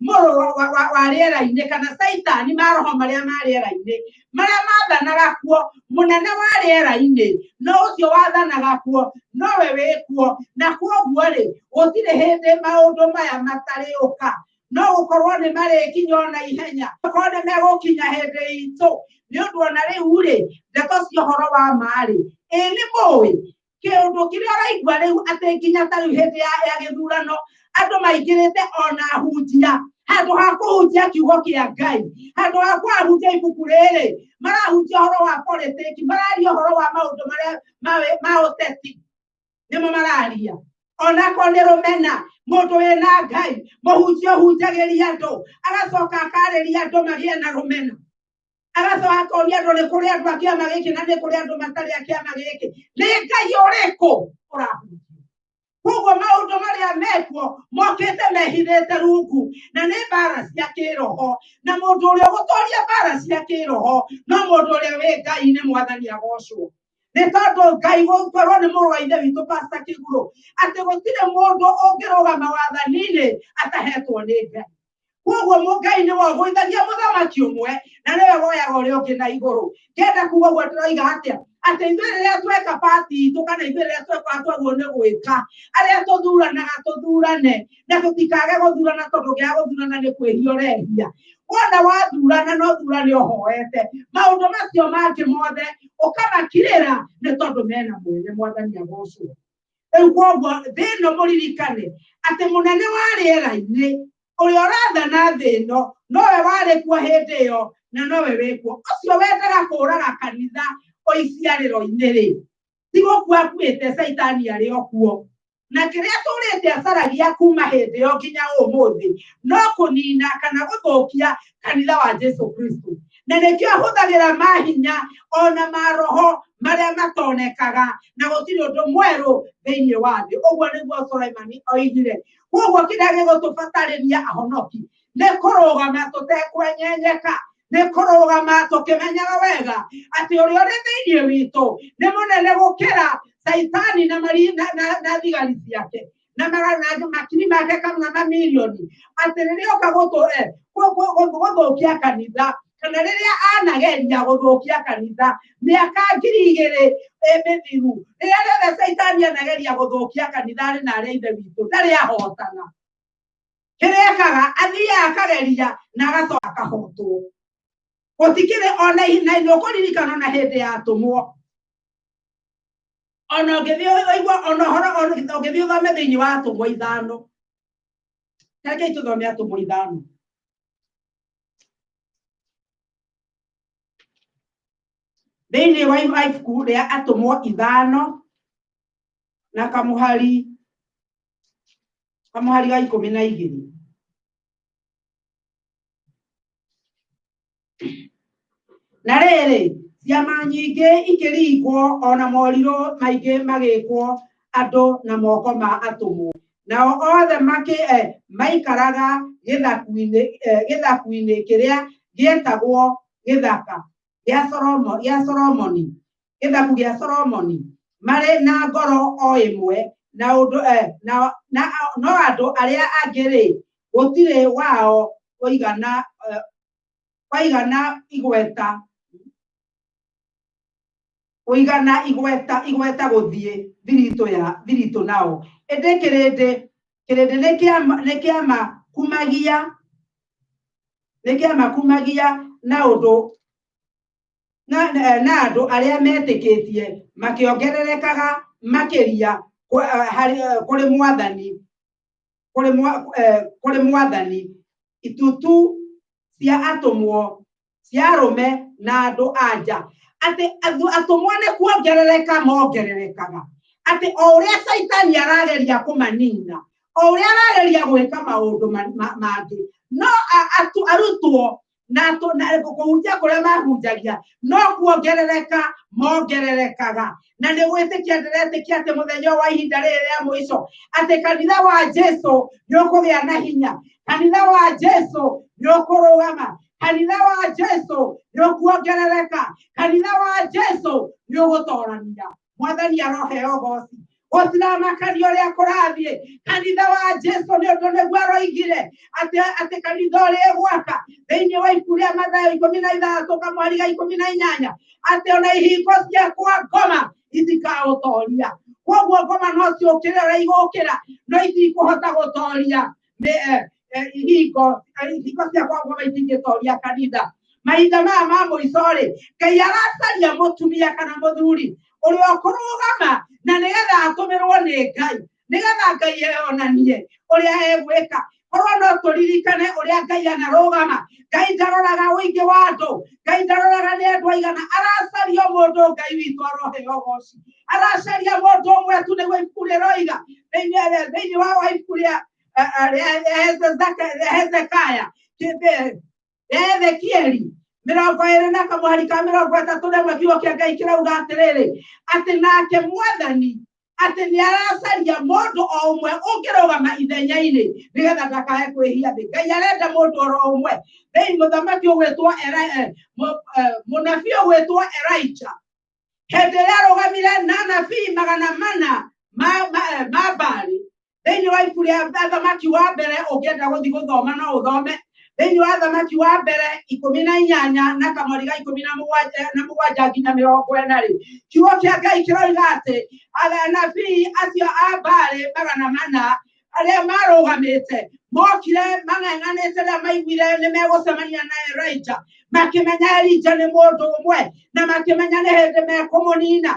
moro wa riera-ini kana saitani maroho maria mariera-ini maria mathanaga kuo munene wa riera-ini no ucio wathanaga kuo no we wikuo na koguo ri gutire hindi maundu maya matariuka no gukorwo ni marikinya na ihenya gukorwo ni megukinya hindi itu ni undu ona riu ri ndeto cia horo wa mari ni mui kiundu kiria araigua riu ati nginya ta riu hindi ya githurano andu maingirite ona hunjia handu ha kuhunjia kiugo kia Ngai handu ha kuhunjia ibuku riri marahunjia horo wa politiki mararia horo wa maundu maria ma uteti nimo mararia ona ko ni rumena mundu wina Ngai muhunjia hunjagiria andu agacoka akariria andu magie na rumena agacoka akoria andu ni kuri andu akiama giki na ni kuri andu matari akiama giki ni Ngai uriku urahunjia koguo maundu maria mekuo mokite mehithite rungu na ni mbara cia kiroho na mundu uria gutoria mbara cia kiroho no mundu uria wi Ngai ni mwathani agocwo ni tondu Ngai gukorwo ni muru wa ithe witu Pastor Kiguru ati gutire mundu ungirugama wathani-ini atahetwo ni Ngai koguo Ngai ni wogwithagia muthamaki umwe na niwe woyaga uria ungi na iguru kenda kuga guo turoiga atia ati ithuĩ rĩrĩa tweka pati itũ kana ithuĩ rĩrĩa tweka twaguo nĩ gwĩka arĩa tũthuranaga tũthurane na tũtikage gũthurana tondũ gĩa gũthurana nĩ kwĩhia ũrehia wona wathurana no thurane ũhoete maũndũ macio mangĩ mothe ũkamakirĩra nĩ tondũ mena mwene mwathani agocwo rĩu koguo thĩ ĩno mũririkane atĩ mũnene wa rĩera-inĩ ũrĩa ũrathana thĩ ĩno nowe warĩ kuo hĩndĩ ĩyo na nowe wĩkuo ũcio wendaga kũũraga kanitha oiciarĩro-inĩ rĩ tigũkua akuĩte Saitani arĩ o kuo na kĩrĩa tũrĩte acaragia kuma hĩndĩ ĩyo nginya ũmũthĩ no kũnina kana gũthũkia kanitha wa Jesu Kristo na nĩkĩo ahũthagĩra mahinya ona maroho marĩa matonekaga na gũtirĩ ũndũ mwerũ thĩinĩ wa thĩ ũguo nĩguo Suleimani oigire koguo kĩrĩa gĩgũtũbatarĩria ahonoki nĩ kũrũgama tũtekwenyenyeka nĩ kũrũgama tũkĩmenyaga wega atĩ ũrĩa ũrĩ thĩinĩ witũ nĩ mũnene gũkĩra Saitani na thigari ciake na makiri make kana mamirioni atĩ rĩrĩa oka gũthũkia kanitha kana rĩrĩa anageria gũthũkia kanitha mĩaka 2000 mĩthiru rĩrĩa rĩothe Saitani anageria gũthũkia kanitha arĩ na arĩa ithe witũ ndarĩ ahotana kĩrĩa ekaga athiaga akageria na agacoka akahotwo gũtikĩrĩ ona na ũkũririkana na hĩndĩ ya atũmwo ona ũngĩthiĩ ũigua ona ũhoro ũngĩthiĩ ũthome thĩinĩ wa atũmwo 5 reke tũthome atũmwo 5 thĩinĩ wa ibuku rĩa atũmwo 5 na kamũhari ga 12 na rĩrĩ ciama nyingĩ ikĩringwo ona morirũ maingĩ magĩkwo andũ na moko ma atũmwo nao othe maikaraga gĩthaku-inĩ kĩrĩa gĩetagwo gĩthaka gĩa Solomoni gĩthaku gĩa Solomoni marĩ na ngoro o ĩmwe na ũndũ no andũ arĩa angĩ rĩ gũtirĩ wao igweta gũthiĩ thiritũ nao ĩndĩ kĩrĩndĩ nĩ kĩamakumagia na ũndũ na andũ arĩa metĩkĩtie makĩongererekaga makĩria kũrĩ mwathani itutu cia atũmwo cia arũme na andũ anja ati atũmwo nĩ kuongerereka mongererekaga ati o ũrĩa Saitani arageria kũmanina o ũrĩa arageria gwĩka maũndũ mangĩ no arutwo na kũhunjia kũrĩa mahunjagia no kuongerereka mongererekaga na nĩ gwĩtĩkia ndĩretĩkia atĩ mũthenya wa ihinda rĩrĩ rĩa mũico atĩ kanitha wa Jesu nĩ ũkũgĩa na hinya kanitha wa Jesu nĩ ũkũrũgama kanitha wa Jesu nĩũkuongerereka, kanitha wa Jesu nĩũgũtorania. Mwathani aroheo goci. Gũtiramakania ũrĩa kũrathiĩ, kanitha wa Jesu nĩ ũndũ nĩguo aroigire atĩ kanitha ũrĩa gwaka thĩinĩ wa ibuku rĩa Mathayo 13 kamweri ga 18 atĩ ona ihingo cia kwa ngoma itikaũtoria. Koguo ngoma no ciũkĩre ũrĩa igũkĩra, no itikũhota gũtoria ihingo cia kwa ngoma itingĩtoria kanitha. Mahinda maya ma mũico-rĩ, Ngai aracaria mũtumia kana mũthuri ũrĩa ũkũrũgama na nĩgetha atũmĩrwo nĩ Ngai, nĩgetha Ngai eyonanie ũrĩa egwĩka. Korwo no tũririkane ũrĩa Ngai anarũgama. Ngai ndaroraga ũingĩ wa andũ, Ngai ndaroraga nĩ andũ aigana, aracaria mũndũ. Ngai witũ aroheo goci. Aracaria mũndũ ũmwe tu nĩguo ibuku rĩroiga thĩinĩ wa ibuku rĩa Hezekaya, Ezekieli 20:31 kiugo kĩa Ngai kĩrauga atĩrĩrĩ, atĩ nake Mwathani atĩ nĩ aracaria mũndũ o ũmwe ũngĩrũgama ithenya-inĩ nĩgetha ndakae kwĩhia thĩ. Ngai arenda mũndũ oro ũmwe. Thĩinĩ mũthamaki ũgwĩtwo mũnabii ũgwĩtwo Elijah, hĩndĩ ĩrĩa arũgamire na anabii 400 ma Baali thĩinĩ wa ibuku rĩa Athamaki wa mbere, ũngĩenda gũthiĩ gũthoma no ũthome thĩinĩ wa Athamaki wa mbere 18 na kamweri ga 17 nginya 40. Kiugo kĩa Ngai kĩroiga atĩ anabii acio a Baali 400 arĩa marũgamĩte mokire mang'ang'anĩte rĩrĩa maiguire nĩ megũcemania na Elijah, makĩmenya Elijah nĩ mũndũ ũmwe, na makĩmenya nĩ hĩndĩ mekũmũnina,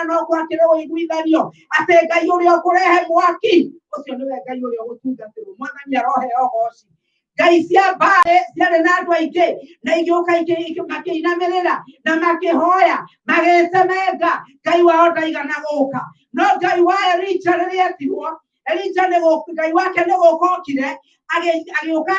no gwakĩre ũiguithanio atĩ Ngai ũrĩa ũkũrehe mwaki ũcio nĩwe Ngai ũrĩa ũgũtungatĩrwo. Mwathani aroheo goci. Ngai cia Baali ciarĩ na andũ aingĩ, na igĩũka makĩinamĩrĩra na makĩhoya magĩtemenga, Ngai wao ndaigana gũka. No Ngai wa Elijah rĩrĩa etirwo, Elijah Ngai wake nĩ gũkokire agĩũka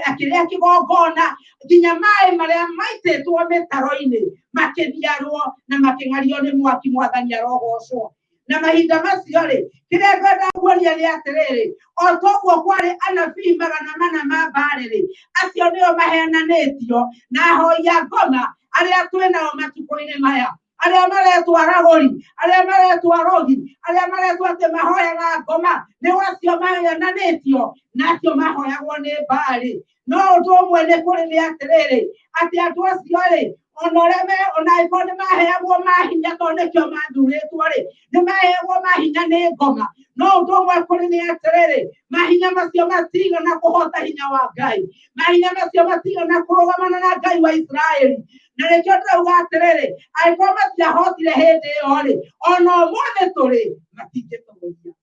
akĩrĩa kĩgongona nginya maĩ marĩa maitĩtwo mĩtaro-inĩ makĩniarwo na makĩng'ario nĩ mwaki. Mwathani arogocwo. Na mahinda macio-rĩ, kĩrĩa ngwenda kuonia nĩ atĩrĩrĩ, o toguo kwarĩ anabii 400 ma Baali-rĩ, acio nĩo mahenanĩtio na ahoi a ngoma arĩa twĩnao matukũ-inĩ maya, arĩa maretwo aragũri, arĩa maretwo arogi, arĩa maretwo atĩ mahoyaga ngoma, nĩo acio mahenanĩtio na acio mahoyagwo nĩ Baali. No ũndũ ũmwe nĩ kũrĩ nĩ atĩrĩrĩ, atĩ andũ acio-rĩ, ona angĩkorwo nĩ maheagwo mahinya tondũ nĩkĩo mathurĩtwo-rĩ, nĩ maheagwo mahinya nĩ ngoma. No ũndũ ũmwe kũrĩ nĩ atĩrĩrĩ, mahinya macio matigana kũhota hinya wa Ngai, mahinya macio matigana kũrũgamana na Ngai wa Isiraeli. Na nĩkĩo ndĩrauga atĩrĩrĩ, angĩkorwo matiahotire hĩndĩ ĩyo-rĩ, ona ũmũthĩ tũrĩ matingĩtũgũithia.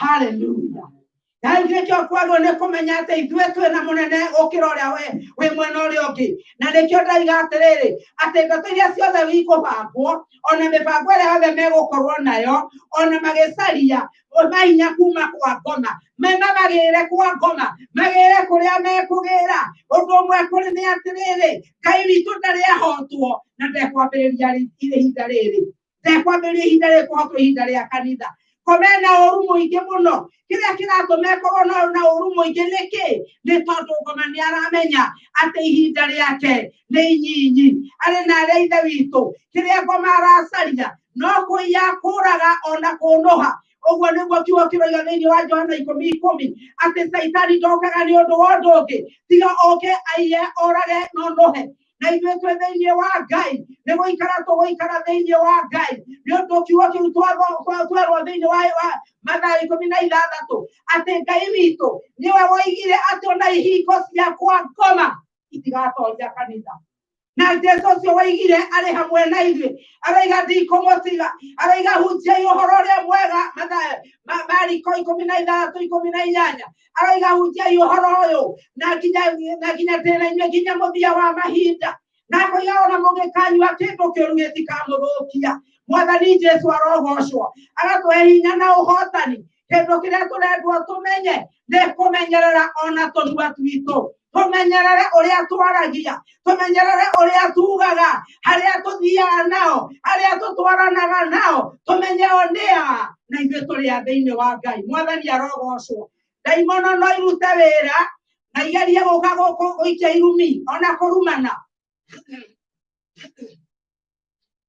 Haleluya. Na nĩkĩo kwagwo nĩ kũmenya atĩ ithuĩ twĩna mũnene gũkĩra ũrĩa wĩ mwena ũrĩa ũngĩ. Na nĩkĩo ndaiga atĩrĩrĩ, atĩ ndeto iria ciothe ikũbangwo, ona mĩbango ĩrĩa yothe megũkorwo nayo, ona magĩcaria mahinya kuma kwa ngoma, magĩre kwa ngoma, magĩre kũrĩa mekũgĩra. Ũndũ ũmwe kũrĩ nĩ atĩrĩrĩ, Ngai witũ ndarĩ ahotwo na ndekwambĩrĩria ihinda rĩrĩ, ndekwambĩrĩria ihinda rĩrĩ kũhotwo ihinda rĩa kanitha. Komena ũru mũingĩ mũno. Kĩrĩa kĩratũma ĩkorwo na ũru mũingĩ nĩkĩ? Nĩ tondũ ngoma nĩ aramenya atĩ ihinda rĩake nĩ inyinyi. Arĩ na arĩa ithe witũ, kĩrĩa ngoma aracaria no kũiya, kũũraga ona kũnũha. Ũguo nĩguo kiugo kĩroiga thĩinĩ wa Johana 10:10 atĩ Saitani ndokaga nĩ ũndũ wa ũndũ ũngĩ tiga oke aiye, orage na ũnũhe. Na ithuĩ twĩ thĩinĩ wa Ngai nĩ gũikara tũgũikara thĩinĩ wa Ngai, nĩ ũndũ kiugo kĩu twerwo thĩinĩ wa Mathayo 16 atĩ Ngai witũ nĩwe woigire atĩ ona ihingo cia kwa ngoma itigatoria kanitha. Na Jesũ ũcio woigire arĩ hamwe na ithuĩ, aroiga ndikũmũtiga, aroiga hunjiai ũhoro ũrĩa mwega. Mariko 16:18 aroiga hunjiai ũhoro ũyũ na nginya ndĩna inyuĩ nginya mũthia wa mahinda. Na akoiga ona mũngĩkanyua kĩndũ kĩũru gĩtikamũthũkia. Mwathani Jesũ arogocwo, agatũhe hinya na ũhotani. Kĩndũ kĩrĩa tũrendwo tũmenye nĩ kũmenyerera ona tũnua twitũ, tũmenyerere ũrĩa twaragia, tũmenyerere ũrĩa tugaga, harĩa tũthiaga nao, harĩa tũtwaranaga nao, tũmenye o nĩa na ithuĩ tũrĩ a thĩinĩ wa Ngai. Mwathani arogocwo. Ndaimono no irute wĩra na igerie gũka gũikia irumi ona kũrumana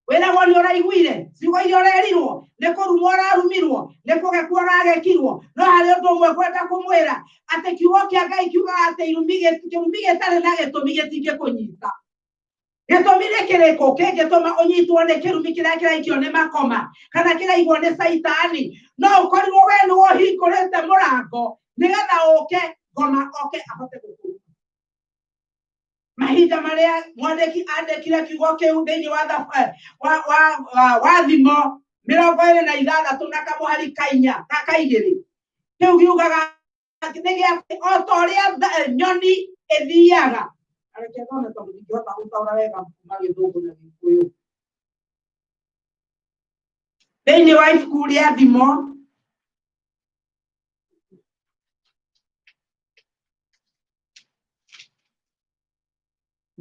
wĩragwo nĩ ũraiguire ciugo iria ũrerirwo nĩ kũrumwo ũrarumirwo nĩ kũgekwo ũragekirwo no harĩ ũndũ ũmwe kwenda kũmwĩra atĩ kiugo kĩa Ngai kiugaga atĩ kĩrumi gĩtarĩ na gĩtũmi gĩtingĩkũnyita. Gĩtũmi nĩ kĩrĩkũ kĩngĩtũma ũnyitwo nĩ kĩrumi kĩrĩa kĩraikio nĩ makoma kana kĩraigwo nĩ Saitani? No ũkorirwo we nĩ ũhingũrĩte mũrango nĩgetha ũke ngoma oke ahote gũkũruta. Mahinda marĩa mwandĩki andĩkire kiugo kĩu thĩinĩ wa Thimo 26 na kamũhari kainya gakaigĩrĩ kĩu kiugaga nĩ o ta ũrĩa nyoni ĩthiaga thĩinĩ wa ibuku rĩa Thimo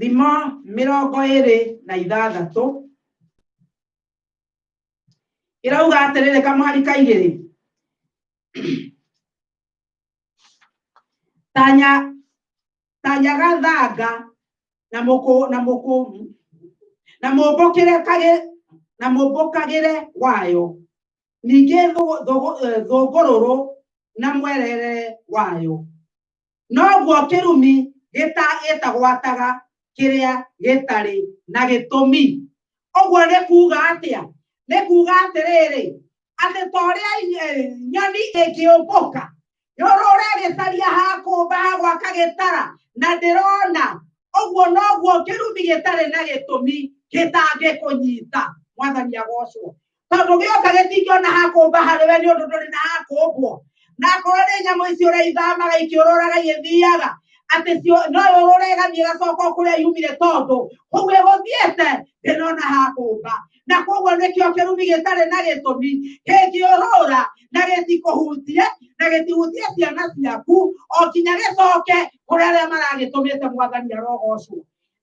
Thimo 26 irauga atĩrĩrĩ kamũhari kaigĩrĩ tanya gathanga na mũmbũkagĩre wayo ningĩ thũngũrũrũ na mwerere wayo noguo kĩrumi gĩtagwataga kĩrĩa gĩtarĩ na gĩtũmi. Ũguo nĩ kuuga atĩa? Nĩ kuuga atĩrĩrĩ atĩ ta ũrĩa nyoni ĩngĩũmbũka yorore gĩtaria hakũmba hagwaka gĩtara na ndĩrona ũguo noguo kĩrumi gĩtarĩ na gĩtũmi gĩtangĩkũnyita. Mwathani agocwo tondũ gĩoka gĩtingĩona hakũmba harĩwe nĩ ũndũ ndũrĩ na hakũmbwo na akorwo nĩ nyamũ icio ũrĩithamaga ikĩũrũraga igĩthiaga atĩ no yũrũre ĩgathiĩ ĩgacoka kũrĩa yumire tondũ kũu ĩgũthiĩte ndĩnona hakũmba. Na koguo nĩkĩo kĩrumi gĩtarĩ na gĩtũmi kĩngĩũrũra na gĩtikũhutie na gĩtihutie ciana ciaku o kinya gĩcoke kũrĩa arĩa maragĩtũmĩte. Mwathani arogocwo.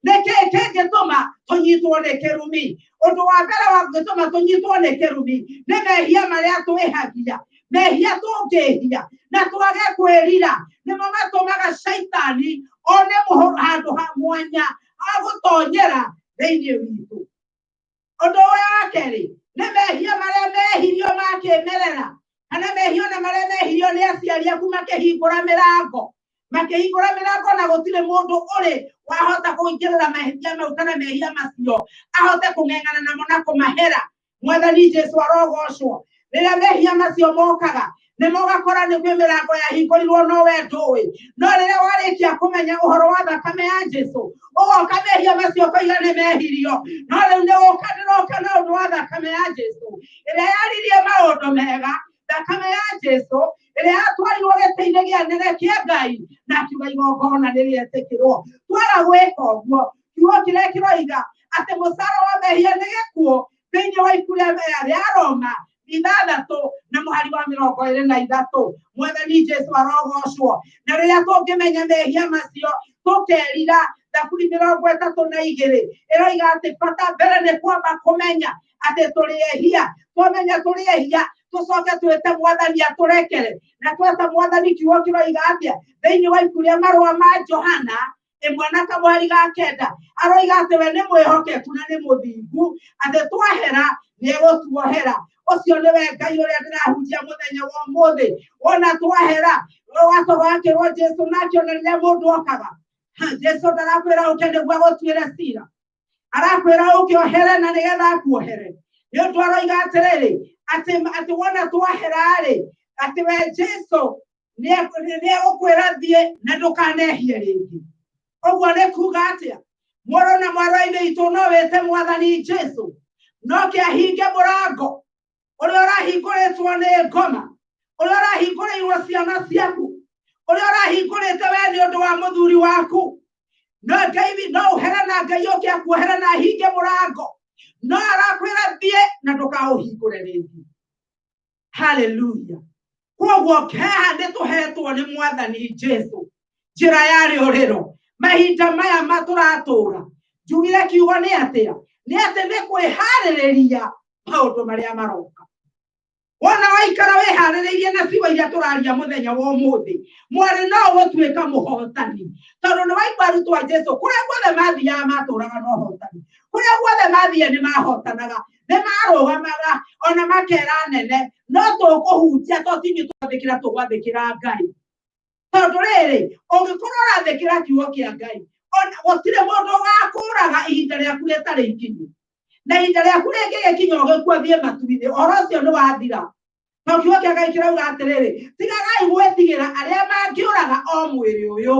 Nĩkĩĩ kĩngĩtũma tũnyitwo nĩ kĩrumi? Ũndũ wa mbere wa gũtũma tũnyitwo nĩ kĩrumi nĩ mehia marĩa twĩhagia, mehia tũngĩhia na twage kwĩrira nĩmo matũmaga Saitani one handũ ha mwanya ha gũtonyera thĩinĩ witũ. Ũndũ wa kerĩ nĩ mehia marĩa mehirio makĩmerera kana mehia ona marĩa mehirio nĩ aciari aku makĩhingũra mĩrango na gũtirĩ mũndũ ũrĩ wahota kũingĩrĩra mehia mau kana mehia macio ahote kũng'eng'ana namo na kũmahera. Mwathani Jesũ arogocwo. Rĩrĩa mehia macio mokaga nĩmo ũgakora nĩ kwĩ mĩrango yahingũrirwo no we ndũĩ, no rĩrĩa warĩkia kũmenya ũhoro wa thakame ya Jesũ ũgoka mehia macio koiga nĩ mehirio. No rĩu ndĩroka na ũndũ wa thakame ya Jesũ ĩrĩa yaririe maũndũ mega, thakame ya Jesũ ĩrĩa yatwarirwo gĩtĩ-inĩ gĩa nene kĩa Ngai na akiuga igongona nĩrĩetĩkĩrwo. Twaga gwĩka ũguo kiugo kĩrĩa kĩroiga atĩ mũcara wa mehia nĩ gĩkuũ thĩinĩ wa ibuku rĩa Roma 6 na mũhari wa 23. Mwathani Jesũ arogocwo. Na rĩrĩa tũngĩmenya mehia macio tũkerira Zaburi 32 ĩroiga atĩ bata mbere nĩ kwamba kũmenya atĩ tũrĩ ehia. Twamenya tũrĩ ehia tũcoke twĩte Mwathani atũrekere. Na tweta Mwathani kiugo kĩroiga atĩa thĩinĩ wa ibuku rĩa marũa ma Johana 1:9 aroiga atĩ we nĩ mwĩhokeku na nĩ mũthingu atĩ twahera nĩ egũtuohera. Ũcio nĩwe Ngai ũrĩa ndĩrahunjia mũthenya wa ũmũthĩ. Wona twahera wakĩrwo Jesũ nakĩo na rĩrĩa mũndũ okaga Jesũ ndarakwĩra ũke nĩguo agũtuĩre cira, arakwĩra ũke ohere na nĩgetha akuohere. Nĩ ũndũ aroiga atĩrĩrĩ atĩ wona twahera-rĩ atĩ we Jesũ nĩ egũkwĩra thiĩ na ndũkanehie rĩngĩ. Ũguo nĩ kuuga atĩa? Mũrũ na mwarĩ-inĩ itũ no wĩte Mwathani Jesũ noke ahinge mũrango ũrĩa ũrahingũrĩtwo nĩ ngoma, ũrĩa ũrahingũrĩirwo ciana ciaku, ũrĩa ũrahingũrĩte we nĩ ũndũ wa mũthuri waku. No Ngai no ũhere na Ngai ũke akuohere na ahinge mũrango. No arakwĩra thiĩ na ndũkaũhingũre rĩngĩ. Haleluya. Koguo haha nĩtũhetwo nĩ Mwathani Jesũ njĩra ya rĩũrĩro. Mahinda maya matũratũra njugire kiugo nĩ atĩa? Nĩ atĩ nĩ kwĩharĩrĩria maũndũ marĩa maroka. Wana waikara weharĩrĩirie na ciugo iria tũraria mũthenya wa ũmũthĩ mwarĩ no gũtuĩka mũhotani tondũ nĩ waigua arutwo a Jesũ kũrĩa guothe mathiaga matũũraga na ũhotani kũrĩa guothe mathiaga nĩ mahotanaga nĩ marũgamaga ona makera nene no tũkũhunjia tũtinyi twathĩkĩra tũgwathĩkĩra Ngai tondũ rĩrĩ ũngĩkorwo ũrathĩkĩra kiugo kĩa Ngai ona gũtirĩ mũndũ ũgakũraga ihinda rĩaku rĩtarĩ ikinyu na ihinda rĩaku rĩngĩgĩkinya ũgĩkua thiĩ matu-inĩ ũhoro ũcio nĩ wathira no kiugo kĩa Ngai kirauga atĩrĩrĩ tigagai gwĩtigĩra arĩa mangĩũraga o mwĩrĩ ũyũ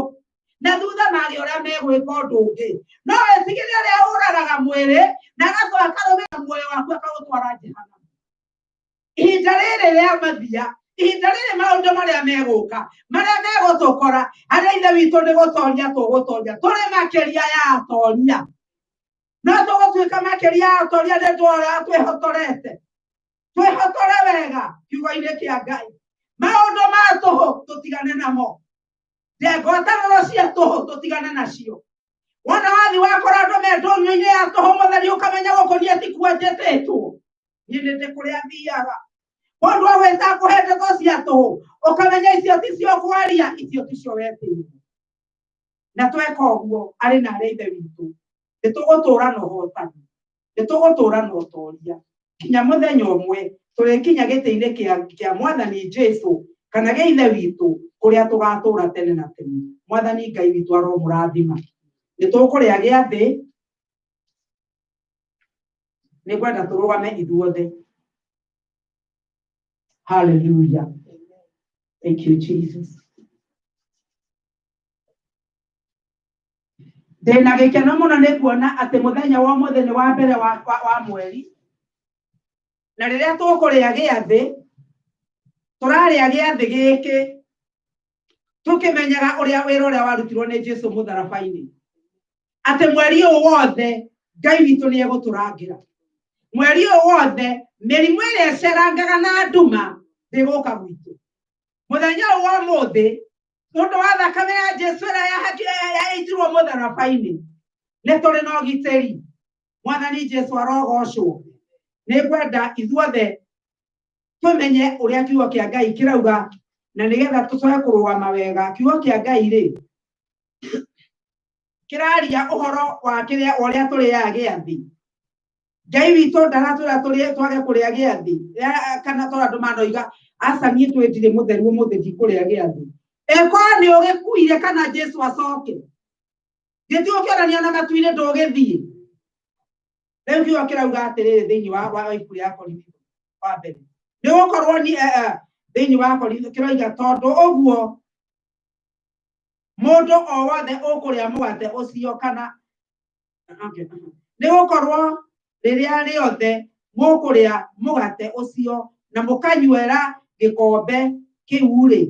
na thutha mangĩ ũrĩa megwĩka ũndũ ũngĩ no wĩtigĩre ũrĩa ũragaga mwĩrĩ na agacoka akarũmĩrĩra muoyo waku akagũtwara jehanamu ihinda rĩrĩ rĩa mathia ihinda rĩrĩ maũndũ marĩa megũka marĩa megũtũkora harĩa ithe witũ nĩ gũtoria tũgũtoria tũrĩ makĩria ya atoria no tũgũtuĩka makĩria ya atoria nĩ twĩhotorete twĩhotore wega kiugo-inĩ kĩa Ngai maũndũ ma tũhũ tũtigane namo ngwatanĩro cia tũhũ tũtigane nacio wona wathi wakora andũ me ndũnyũ-inĩ ya tũhũ mũtheri ũkamenya gũkũ niĩ tikuo njĩtĩtwo niĩ nĩ ndĩ kũrĩa thiaga mũndũ agwĩta kũhe ndeto cia tũhũ ũkamenya icio ticio kwaria icio ticio wetĩirwo na tweka ũguo arĩ na arĩa ithe witũ nĩ tũgũtũũra na ũhotani nĩ tũgũtũũra na ũtoria kinya mũthenya ũmwe tũrĩkinya gĩtĩ-inĩ kĩa Mwathani Jesũ kana gĩa ithe witũ kũrĩa tũgatũũra tene na tene Mwathani Ngai witũ aromũrathima nĩ tũkũrĩa gĩathĩ nĩ kwenda tũrũgame ithuothe hallelujah thank you Jesus ndĩna gĩkeno mũno nĩ kuona atĩ mũthenya wa ũmũthĩ nĩ wa mbere wa mweri na rĩrĩa tũkũrĩa gĩathĩ tũrarĩa gĩathĩ gĩkĩ tũkĩmenyaga ũrĩa wĩra ũrĩa warutirwo nĩ Jesũ mũtharaba-inĩ atĩ mweri ũyũ wothe Ngai witũ nĩ egũtũrangĩra mweri ũyũ wothe mĩrimũ ĩrĩa ĩcerangaga na nduma ndĩgũka gwitũ mũthenya ũyũ wa ũmũthĩ mũndũ wa thakame ya Jesũ ĩrĩa yaitirwo mũtharaba-inĩ nĩ tũrĩ na ũgitĩri Mwathani Jesũ arogocwo nĩ kwenda ithuothe tũmenye ũrĩa kiugo kĩa Ngai kĩrauga na nĩgetha tũcoke kũrũgama wega kiugo kĩa Ngai rĩ kĩraria ũhoro wa kĩrĩa ũrĩa tũrĩaga gĩathĩ Ngai witũ ndaratwĩra twage kũrĩa gĩathĩ kana tondũ andũ manoiga aca niĩ twĩndire mũtheri ũmũthĩ ndikũrĩa gĩathĩ ĩkorwo nĩ ũgĩkuire kana Jesũ acoke gĩtigo kĩonania na matu-inĩ ndũgĩthiĩ rĩu kiugo kĩrauga atĩrĩrĩ thĩinĩ wa ibuku rĩa Korinitho wa mbere nĩ gũkorwo thĩinĩ wa Korinitho kĩroiga tondũ ũguo mũndũ o wothe ũkũrĩa mũgate ũcio kana nĩ gũkorwo rĩrĩa rĩothe mũkũrĩa mũgate ũcio na mũkanyuĩra gĩkombe kĩu-rĩ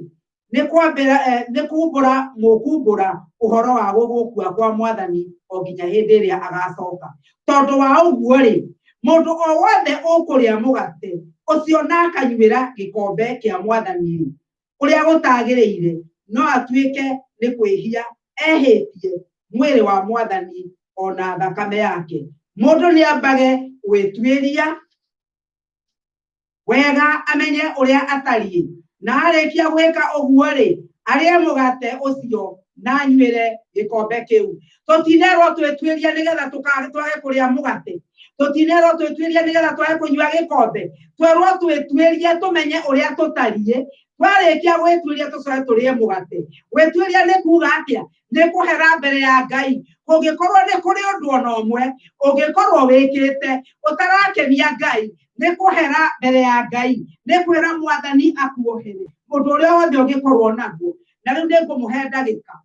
nĩ kumbũra mũkumbũra ũhoro wa gũgũkua kwa Mwathani o nginya hĩndĩ ĩrĩa agacoka tondũ wa ũguo-rĩ mũndũ o wothe ũkũrĩa mũgate ũcio na akanyuĩra gĩkombe kĩa Mwathani ũrĩa gũtagĩrĩire no atuĩke nĩ kwĩhia ehĩtie mwĩrĩ wa Mwathani ona thakame yake mũndũ nĩ ambage gwĩtuĩria wega amenye ũrĩa atariĩ na arĩkia gwĩka ũguo-rĩ arĩe mũgate ũcio na anyuĩre gĩkombe kĩu tũtinerwo twĩtuĩria nĩgetha twage kũrĩa mũgate tũtinerwo twĩtuĩria nĩgetha twage kũnyua gĩkombe twerwo twĩtuĩrie tũmenye ũrĩa tũtariĩ twarĩkia gwĩtuĩria tũcoke tũrĩe mũgate gwĩtuĩria nĩ kuuga atĩa nĩ kũhera mbere ya Ngai kũngĩkorwo nĩ kũrĩ ũndũ ona ũmwe ũngĩkorwo wĩkĩte ũtarakenia Ngai nĩ kũhera mbere ya Ngai nĩ kwĩra Mwathani akuohere mũndũ ũrĩa wothe ũngĩkorwo naguo na rĩu nĩ ngũmũhe ndagĩka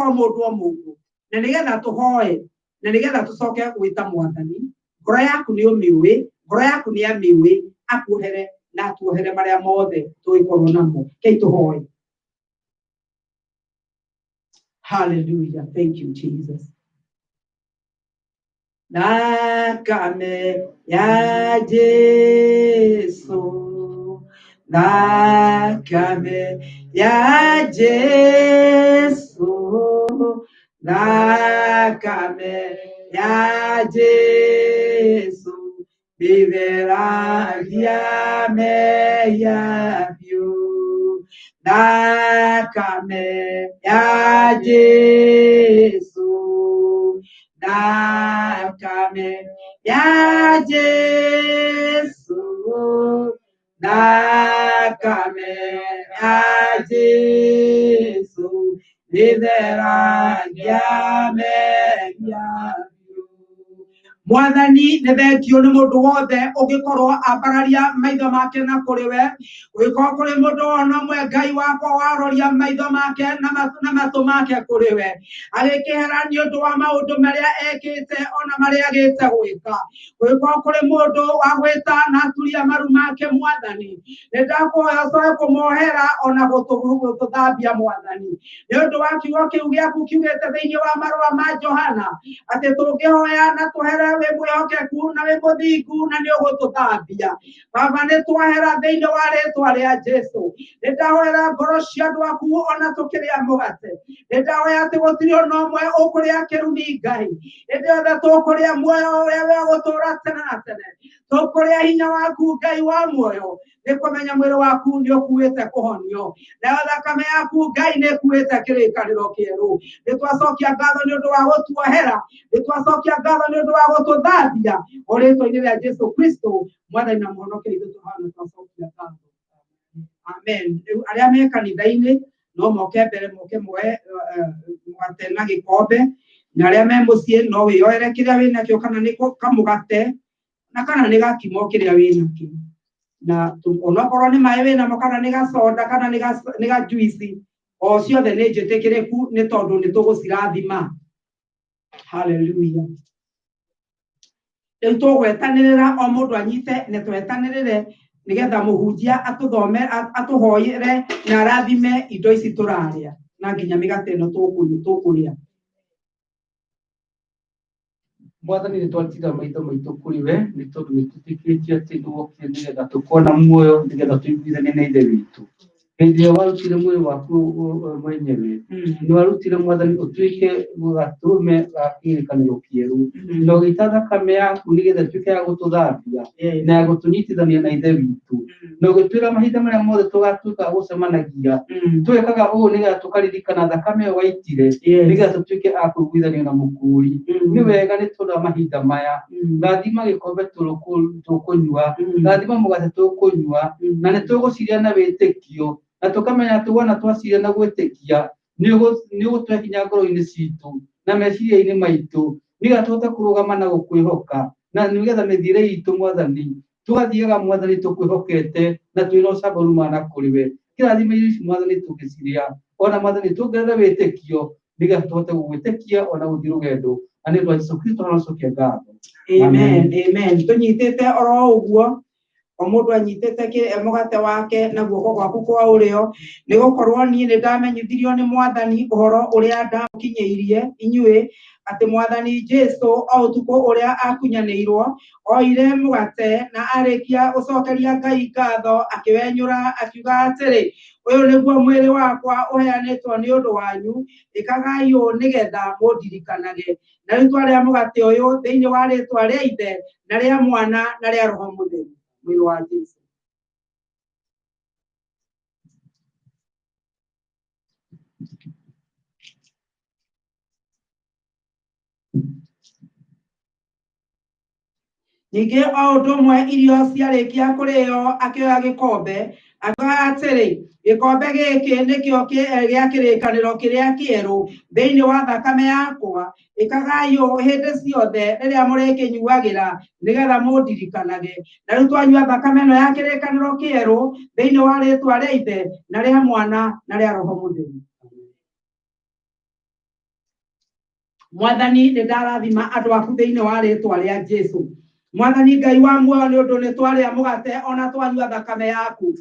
o mũndũ o mũndũ na nĩgetha tũhoe na nĩgetha tũcoke gwĩta Mwathani ngoro yaku nĩ ũmĩũĩ ngoro yaku nĩ amĩũĩ akuohere na atuohere marĩa mothe tũgĩkorwo namo kei tũhoe hallelujah thank you Jesus thakame ya Jesũ thakame ya Jesũ thakame ya Jesũ Riveragia meya view. Nakame ya Jesu. Nakame ya Jesu. Nakame ya Jesu. Riveragia meya view. Mwathani nĩ thengio nĩ mũndũ wothe ũngĩkorwo ambararia maitho make na kũrĩ we. Ũngĩkorwo kũrĩ mũndũ ona ũmwe Ngai wakwa waroria maitho make na matũ make kũrĩ we, agĩkĩhera nĩ ũndũ wa maũndũ marĩa ekĩte ona marĩa agĩte gwĩka. Ũngĩkorwo kũrĩ mũndũ wa gwĩta na aturia maru make Mwathani, nĩ ndakũhoya ũcoke kũmohera ona gũtũthambia Mwathani, nĩ ũndũ wa kiugo kĩu gĩaku kiugĩte thĩinĩ wa marũa ma Johana atĩ tũngĩhoya na tũhere wĩ mwĩhokeku na wĩ mũthingu na nĩ ũgũtũthambia. Baba, nĩ twahera thĩinĩ wa rĩĩtwa rĩa Jesũ. Nĩ ndahoera ngoro cia andũ aku ona tũkĩrĩa mũgate. Nĩ ndahoya atĩ gũtirĩ ona ũmwe ũkũrĩa kĩrumi Ngai. Hĩndĩ yothe tũkũrĩa muoyo ũrĩa wa gũtũũra tene na tene. Tũkũrĩa hinya waku Ngai wa muoyo. Nĩ kũmenya mwĩrĩ waku nĩ ũkuĩte kũhonio. Nayo thakame yaku Ngai nĩ ĩkuĩte kĩrĩkanĩro kĩerũ. Nĩ twacokia ngatho nĩ ũndũ wa gũtuohera. Nĩ twacokia ngatho nĩ ũndũ wa gũtũthambia. O rĩĩtwa-inĩ rĩa Jesũ Kristo, Mwathani na Mũhonokia witũ tũhana twacokia ngatho. Amen. Rĩu arĩa me kanitha-inĩ no moke mbere moke moe mũgate na gĩkombe, na arĩa me mũciĩ no wĩyoere kĩrĩa wĩnakĩo, kana nĩ kamũgate na kana nĩ gakimo kĩrĩa wĩnakĩo. Na onokorwo nĩ maĩ wĩnamo kana nĩ gacoda kana nĩ gajuici, o ciothe nĩ njĩtĩkĩrĩku nĩ tondũ nĩ tũgũcirathima. Haleluya. Rĩu tũgwetanĩrĩra o mũndũ anyite nĩ twetanĩrĩre nĩgetha mũhunjia atũhoere na arathime indo ici tũrarĩa na nginya mĩgate ĩno tũkũrĩa. Mwathani nĩ twatira maitho maitũ kũrĩ we nĩ tondũ nĩ tũtĩkĩtie atĩ nĩwokire nĩgetha tũkona muoyo nĩgetha tũiguithanie na ithe witũ. Hĩndĩ ĩrĩa warutire mwĩrĩ waku mwenyewe nĩ warutire Mwathani ũtuĩke gatũrũme ga kĩrĩkanĩro kĩerũ, na ũgĩita thakame yaku nĩgetha ĩtuĩke ya gũtũthambia na ya gũtũnyitithania na ithe witũ, na ũgĩtwĩra mahinda marĩa mothe tũgatuĩka gũcemanagia twĩkaga ũũ nĩgetha tũkaririkana thakame ĩyo waitire nĩgetha tũtuĩke a kũiguithanio na mũkũũri. Nĩ wega nĩ tondũ wa mahinda maya, rathima gĩkombe tũkũnyua, rathima mũgate tũkũnyua, na nĩ tũgũcirĩa na wĩtĩkio, na tũkamenya atĩ wona twacirĩa na gwĩtĩkia nĩ ũgũtũhe hinya ngoro-inĩ citũ na meciria-inĩ maitũ nĩgetha tũhote kũrũgama na gũkwĩhoka, na nĩgetha mĩthiĩre itũ Mwathani tũgathiaga Mwathani tũkwĩhokete na twĩna ũcamba rumana kũrĩ we. Kĩrathima ici Mwathani tũgĩcirĩa, ona Mwathani tuongerere wĩtĩkio nĩgetha tũhote gũgwĩtĩkia ona gũthiĩ rũgendo. Na nĩ ũndũ wa Jesũ Kristo tũnacokia ngatho. Amen, amen. Tũnyitĩte oro ũguo, o mũndũ anyitĩte mũgate wake na guoko gwaku kwa ũrĩo, nĩ gũkorwo niĩ nĩ ndamenyithirio nĩ Mwathani ũhoro ũrĩa ndamũkinyĩirie inyuĩ, atĩ Mwathani Jesũ o ũtukũ ũrĩa akunyanĩirwo oire mũgate na arĩkia gũcokeria Ngai ngatho akĩwenyũra akiuga atĩrĩ, ũyũ nĩguo mwĩrĩ wakwa ũheanĩtwo nĩ ũndũ wanyu, ĩkagai ũũ nĩgetha mũndirikanage. Na rĩu twarĩa mũgate ũyũ thĩinĩ wa rĩĩtwa rĩa Ithe na rĩa Mwana na rĩa Roho Mũtheru. Mwĩrĩ wa Jesũ. Ningĩ o ũndũ ũmwe irio ciarĩkia kũrĩo akĩoya gĩkombe akiuga atĩrĩ, gĩkombe gĩkĩ nĩkĩo gĩa kĩrĩkanĩro kĩrĩa kĩerũ thĩinĩ wa thakame yakwa, ĩkagai ũũ hĩndĩ ciothe rĩrĩa mũrĩkĩnyuagĩra nĩgetha mũndirikanage. Na rĩu twanyua thakame ĩno ya kĩrĩkanĩro kĩerũ thĩinĩ wa rĩĩtwa rĩa Ithe na rĩa Mwana na rĩa Roho Mũtheru. Mwathani nĩ ndarathima andũ aku thĩinĩ wa rĩĩtwa rĩa Jesũ. Mwathani Ngai wa muoyo nĩ ũndũ nĩ twarĩa mũgate ona twanyua thakame yaku,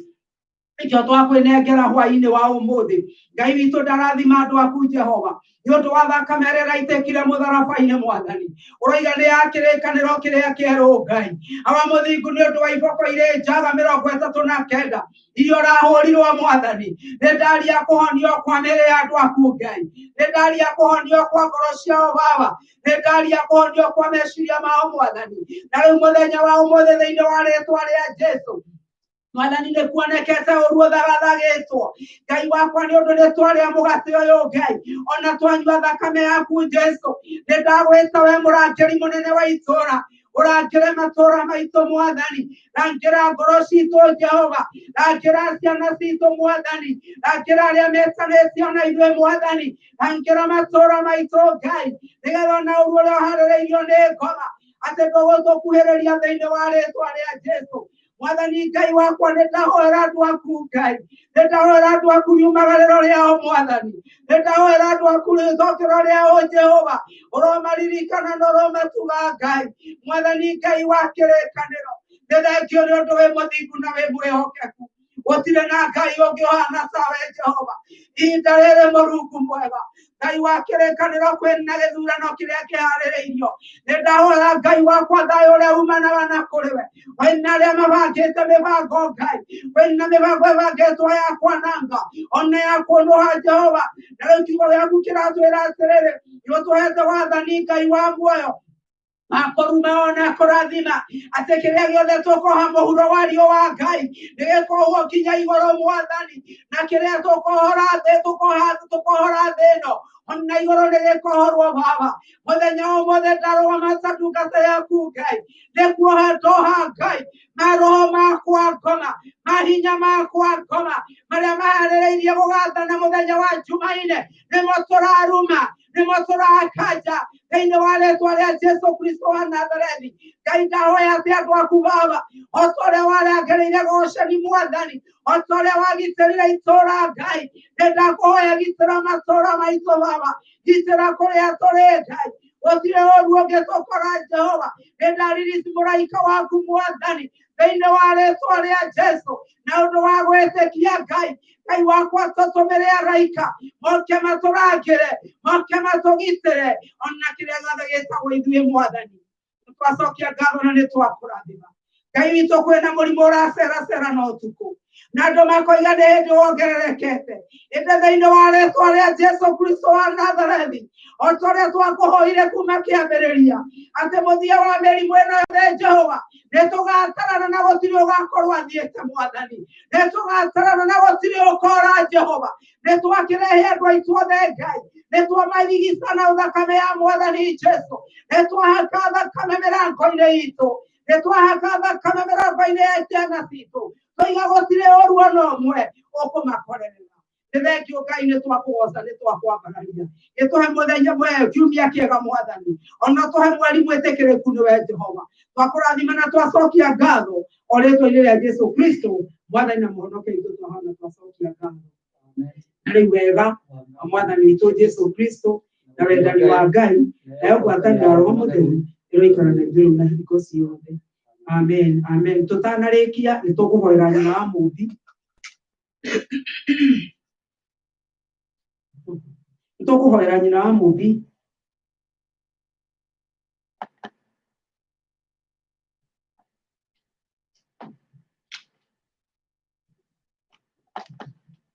Ikyo twakwinengera hwaini wa umuthi Ngai witũ ndarathima andũ aku Jehova nĩ ũndũ wa thakame ĩrĩa ĩraitĩkire mũtharaba-inĩ Mwathani ũroiga nĩ ya kĩrĩkanĩro kĩrĩa kĩerũ Ngai awa mũthingu nĩ ũndũ wa iboko irĩ njaga 39 iria ũrahũrirwo Mwathani nĩ ndaria kũhonio kwa mĩĩrĩ ya andũ aku Ngai nĩ ndaria kũhonio kwa ngoro ciao Baba nĩ ndaria kũhonio kwa meciria mao Mwathani na rĩu mũthenya wa ũmũthĩ thĩinĩ wa rĩĩtwa rĩa Jesũ Mwathani nĩ kuonekete ũru ũthagathagetwo Ngai wakwa nĩ ũndũ nĩ twarĩa mũgate ũyũ Ngai ona twanyua thakame yaku Jesũ nĩ ndagwĩta we mũrangĩri mũnene wa itũũra ũrangĩre matũũra maitũ Mwathani rangĩra ngoro citũ Jehova rangĩra ciana citũ Mwathani rangĩra arĩa metanĩtio na ithuĩ Mwathani rangĩra matũũra maitũ Ngai nĩgetha ona ũru ũrĩa ũharĩrĩirio nĩ ngoma atĩ ndũgũtũkuhĩrĩria thĩinĩ wa rĩĩtwa rĩa Jesũ Mwathani Ngai wakwa nĩ ndahoera andũ aku Ngai nĩ ndahoera andũ aku riumagarĩro rĩao Mwathani nĩ ndahoera andũ aku rĩthokero rĩao Jehova ũromaririkana na ũromatuga Ngai Mwathani Ngai wa kĩrĩkanĩro nĩ thengio nĩ ũndũ wĩ mũthingu na wĩ mwĩhokeku gũtirĩ na Ngai ũngĩ ũhana tawe Jehova ihinda rĩrĩ Mũrungu mwega Ngai wa kĩrĩkanĩro kwĩna gĩthurano kĩrĩa kĩharĩrĩirio nĩ ndahoera Ngai wakwa thayũ ũrĩa umanaga na kũrĩ we wĩna arĩa mabangĩte mĩbango Ngai wĩna mĩbango ĩbangĩtwo ya kwananga ona ya kũnũha Jehova na rĩu kiugo gĩaku kĩratwĩra atĩrĩrĩ nĩũtũhete wathani Ngai wa muoyo Makoruma ona kũrathima atĩ kĩrĩa gĩothe tũkoha mũhuro wa riũa Ngai nĩgĩkohwo kinya igũrũ Mwathani na kĩrĩa tũkohora thĩ tũkohora thĩ ĩno ona igũrũ nĩgĩkohorwo Baba mũthenya ũmũthĩ ndarũgama ta ndungata yaku Ngai nĩkuoha ndoha Ngai maroho makwa ngoma mahinya makwa ngoma marĩa maharĩrĩirie gũgathana mũthenya wa Jumaine nĩmo tũraruma nĩmo tũrakanja thĩinĩ wa rĩĩtwa rĩa Jesũ Kristo wa Nazarethi Ngai ndahoya atĩ andũ aku Baba o ta ũrĩa warangĩrĩire Gosheni Mwathani o ta ũrĩa wagitĩrire itũũra Ngai nĩ ndakũhoya gitĩra matũũra maitũ Baba gitĩra kũrĩa tũrĩ Ngai gũtirĩ ũru ũngĩtũkora Jehova nĩ ndaririci mũraika waku Mwathani thĩinĩ wa rĩĩtwa rĩa Jesũ na ũndũ wa gwĩtĩkia Ngai wakwa tũtũmĩre araika moke matũrangĩre moke matũgitĩre ona kĩrĩa gĩothe gĩtagwo ithuĩ Mwathani twacokia ngatho na nĩ twakũrathima Ngai witũ kwĩna mũrimũ ũraceracera na ũtukũ na andũ makoiga nĩ hĩndĩ wongererekete ĩndĩ thĩinĩ wa rĩĩtwa rĩa Jesũ Kristo wa Nazarethi o ta ũrĩa twakũhoire kuma kĩambĩrĩria atĩ mũthia wa mĩrimũ ĩno yothe Jehova nĩ tũgatarana na gũtirĩ ũgakorwo athiĩte Mwathani nĩ tũgatarana na gũtirĩ ũkora Jehova nĩ twakĩrehe andũ aitũ othe Ngai nĩ twamarigicana thakame ya Mwathani Jesũ nĩ twahaka thakame mĩrango-inĩ itũ nĩ twahaka thakame mĩrango-inĩ ya ciana citũ tũiga gũtirĩ ũru ona ũmwe ũkũmakorerera nĩ thengio Ngai nĩ twakũgoca nĩ twakwambararia gĩtũhe mũthenya mwega kiumia kĩega Mwathani ona tũhe mweri mwĩtĩkĩrĩku nĩwe Jehova twakũrathima na twacokia ngatho o rĩĩtwa-inĩ rĩa Jesũ Kristo Mwathani na mũhonokia witũ twahana twacokia ngatho na rĩu wega Mwathani witũ Jesũ Kristo na wendani wa Ngai na ũgwatanĩro wa Roho Mũtheru ĩroikara na ithuĩ na hingo ciothe amen amen tũtanarĩkia nĩ tũkũhoera nyina wa mũmbi tũkũhoera nyina wa mũmbi